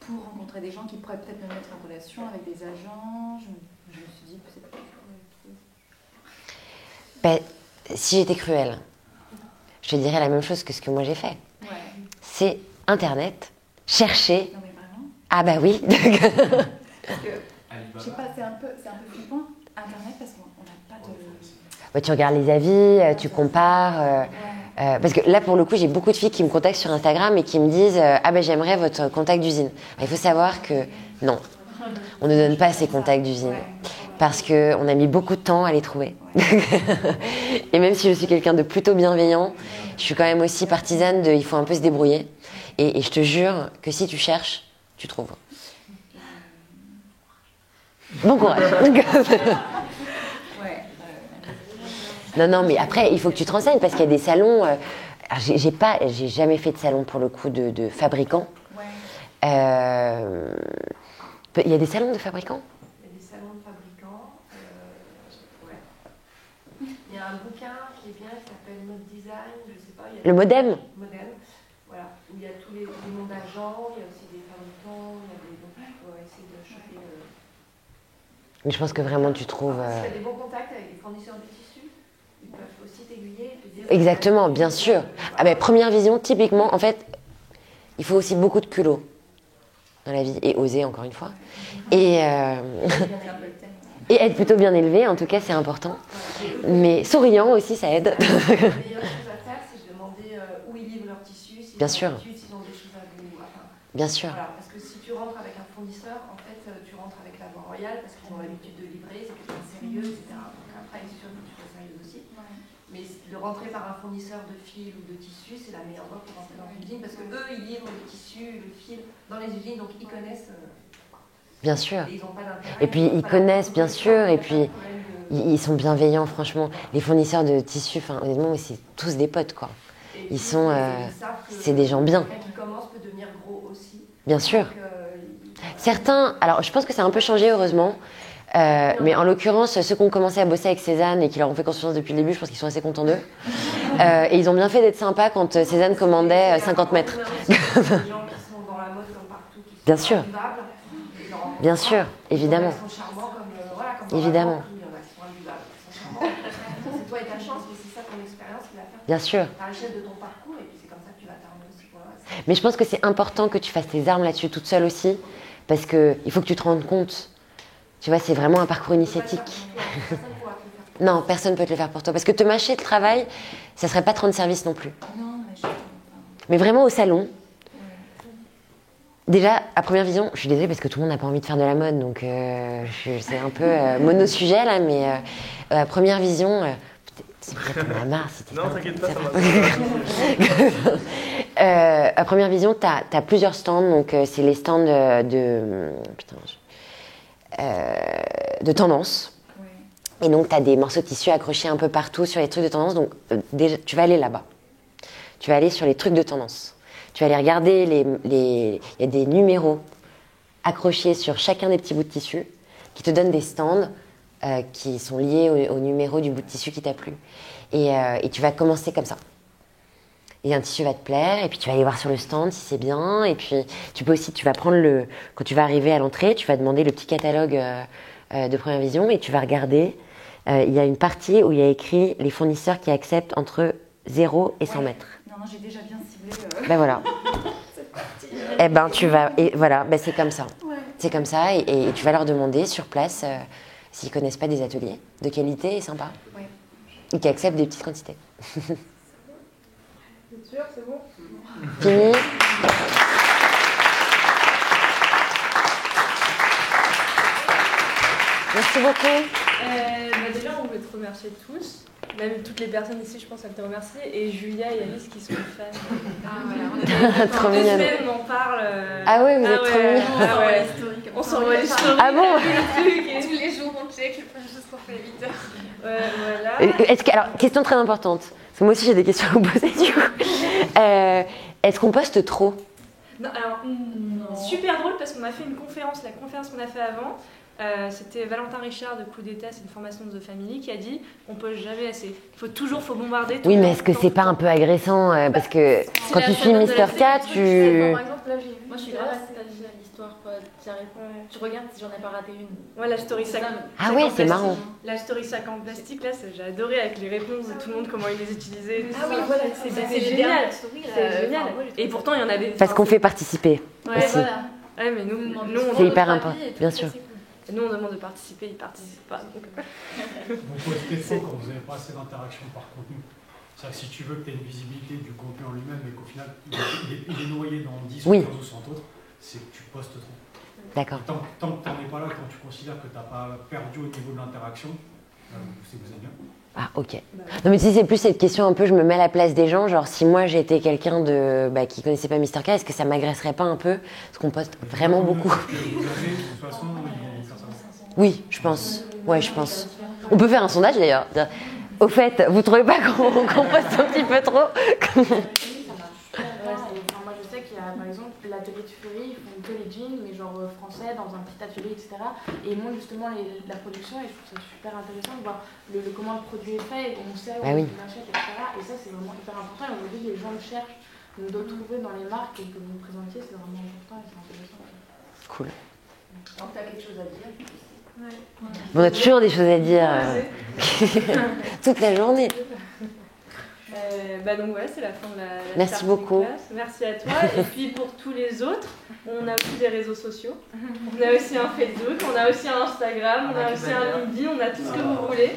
pour rencontrer des gens qui pourraient peut-être me mettre en relation avec des agents, je me suis dit peut-être. Si j'étais cruelle, je te dirais la même chose que ce que moi j'ai fait. Ouais. C'est Internet, chercher. Non mais vraiment. Ah bah oui. Parce que, je sais pas, c'est un peu flippant, Internet, parce qu'on n'a pas de... Tu regardes les avis, tu compares. Parce que là, pour le coup, j'ai beaucoup de filles qui me contactent sur Instagram et qui me disent j'aimerais votre contact d'usine. Il faut savoir que non, on ne donne pas ces contacts d'usine parce qu'on a mis beaucoup de temps à les trouver. Et même si je suis quelqu'un de plutôt bienveillant, je suis quand même aussi partisane de il faut un peu se débrouiller. Et je te jure que si tu cherches, tu trouves. Bon courage. Non, mais après, il faut que tu te renseignes parce qu'il y a des salons. J'ai jamais fait de salon pour le coup de fabricants. Ouais. Il y a des salons de fabricants? Il y a des salons de fabricants. Ouais. Il y a un bouquin qui est bien qui s'appelle Mode Design, je sais pas. Le Modem? Modem, voilà. Où il y a tous les noms d'agents, il y a aussi des fabricants, il y a des. Donc il faut essayer de choper. Mais je pense que vraiment tu trouves. Si tu as des bons contacts avec des fournisseurs de tissus, ils peuvent aussi t'aiguiller et te dire. Exactement, bien sûr. Première Vision, typiquement, en fait, il faut aussi beaucoup de culot dans la vie et oser, encore une fois. Et être plutôt bien élevé, en tout cas, c'est important. Mais souriant aussi, ça aide. La meilleure chose à faire, c'est de demander où ils livrent leurs tissus, s'ils bien sûr. S'ils ont des choses à vous. Enfin, bien sûr. Voilà, parce que si tu rentres avec un fournisseur, en fait, tu rentres avec la voie royale parce qu'ils ont l'habitude de livrer, c'est quelqu'un de sérieux, etc. Donc après, il est sûr que tu sois sérieuse aussi. Mais de rentrer par un fournisseur de fil ou de tissu, c'est la meilleure voie pour rentrer dans une usine parce que eux, ils livrent le tissu, le fil dans les usines, donc ils connaissent. Bien sûr. Et ils ont pas d'intérêt. Et puis ils connaissent, bien sûr, et puis ils sont bienveillants, franchement. Les fournisseurs de tissus, honnêtement, c'est tous des potes, quoi. Ils sont, c'est des gens bien. Quelqu'un qui commence peut devenir gros aussi. Bien sûr. Certains, alors je pense que ça a un peu changé, heureusement. Mais en l'occurrence, ceux qui ont commencé à bosser avec Cézanne et qui leur ont fait confiance depuis le début, je pense qu'ils sont assez contents d'eux. Et ils ont bien fait d'être sympas quand Cézanne commandait 50 mètres. Bien sûr. Bien sûr, évidemment. Évidemment. Bien sûr. à l'échelle de ton parcours, et puis c'est comme ça que tu vas terminer aussi. Voilà. Mais je pense que c'est important que tu fasses tes armes là-dessus toute seule aussi, parce qu'il faut que tu te rendes compte. Tu vois, c'est vraiment un parcours initiatique. Non, personne ne peut te le faire pour toi. Parce que te mâcher le travail, ça ne serait pas te rendre service non plus. Non, mais Mais vraiment au salon. Déjà, à première vision, je suis désolée parce que tout le monde n'a pas envie de faire de la mode, donc c'est un peu mono-sujet là, mais à première vision, c'est peut-être ma marre si t'es Non, t'inquiète pas, ça va. À première vision, t'as plusieurs stands, donc c'est les stands de tendance. Et donc, tu as des morceaux de tissu accrochés un peu partout sur les trucs de tendance. Donc, déjà, tu vas aller là-bas. Tu vas aller sur les trucs de tendance. Tu vas aller regarder il y a des numéros accrochés sur chacun des petits bouts de tissu qui te donnent des stands qui sont liés au numéro du bout de tissu qui t'a plu. Et tu vas commencer comme ça. Et un tissu va te plaire, et puis tu vas aller voir sur le stand si c'est bien. Et puis, tu peux aussi, tu vas prendre quand tu vas arriver à l'entrée, tu vas demander le petit catalogue de première vision et tu vas regarder. Il y a une partie où il y a écrit les fournisseurs qui acceptent entre 0 et 100 mètres. Non, j'ai déjà bien ciblé. Ben voilà. Eh ben tu vas. Et voilà, ben c'est comme ça. Ouais. C'est comme ça et tu vas leur demander sur place s'ils connaissent pas des ateliers de qualité et sympa. Ouais. Et qui acceptent des petites quantités. C'est sûr, c'est bon. Fini. Merci beaucoup. Déjà, on veut te remercier tous. Même toutes les personnes ici, je pense, elles te remercient. Et Julia et Alice qui sont fans. Ah voilà, on est trop mignonne. On en parle. Ah ouais, vous êtes trop mignonnes. On s'envoie les stories. Ah bon? Tous les jours, on check, juste qu'on fait 8 heures. Voilà. Alors, question très importante. Parce que moi aussi, j'ai des questions à vous poser, du coup. Est-ce qu'on poste trop? Non, alors, super drôle parce qu'on a fait une conférence. La conférence qu'on a fait avant, c'était Valentin Richard de Coup d'État, c'est une formation de The Family, qui a dit on poste jamais assez. Faut bombarder. Oui, mais est-ce que c'est pas un peu agressant parce que quand tu suis Mister K, Par exemple, là, moi je suis grave à l'histoire. Tu regardes si j'en ai pas raté une. Ouais, la story sac. Ah ouais, c'est marrant. La story sac en plastique, là, j'ai adoré avec les réponses de tout le monde, comment ils les utilisaient. Ah oui, voilà, c'est génial. C'est génial. Et pourtant, il y en avait. Parce qu'on fait participer. Ouais, aussi. voilà. Ouais, mais nous on c'est hyper important, bien sûr. Nous, on demande de participer, ils ne participent pas. Donc postez trop quand vous n'avez pas assez d'interaction par contenu. C'est-à-dire que si tu veux que tu aies une visibilité du contenu en lui-même et qu'au final, il est noyé dans 10 ou 15 ou 100 autres, c'est que tu postes trop. D'accord. Tant que tu n'en es pas là, quand tu considères que tu n'as pas perdu au niveau de l'interaction, c'est que vous êtes bien. Ah, ok. Non, mais si c'est plus cette question un peu, je me mets à la place des gens, genre si moi j'étais quelqu'un qui connaissait pas Mister K, est-ce que ça m'agresserait pas un peu? Parce qu'on poste vraiment beaucoup. Oui, je pense. Ouais, je pense. On peut faire un sondage d'ailleurs. Au fait, vous trouvez pas qu'on poste un petit peu trop? Moi, je sais qu'il y a, par exemple, l'atelier de Fury, ils font que les jeans, mais genre français, dans un petit atelier, etc. Et ils montrent justement la production, et je trouve ça super intéressant de voir comment le produit est fait, et on sait où on l'achète, etc. Et ça, c'est vraiment hyper important. Et aujourd'hui, les gens le cherchent, de le trouver dans les marques, et que vous présentiez, c'est vraiment important et c'est intéressant. Cool. Donc, tu as quelque chose à dire? Ouais. On a toujours des choses à dire toute la journée. Donc ouais, c'est la fin de la Merci beaucoup. Classe. Merci à toi. Et puis pour tous les autres, on a aussi des réseaux sociaux. On a aussi un Facebook, on a aussi un Instagram, on a aussi un LinkedIn, on a tout ce que vous voulez.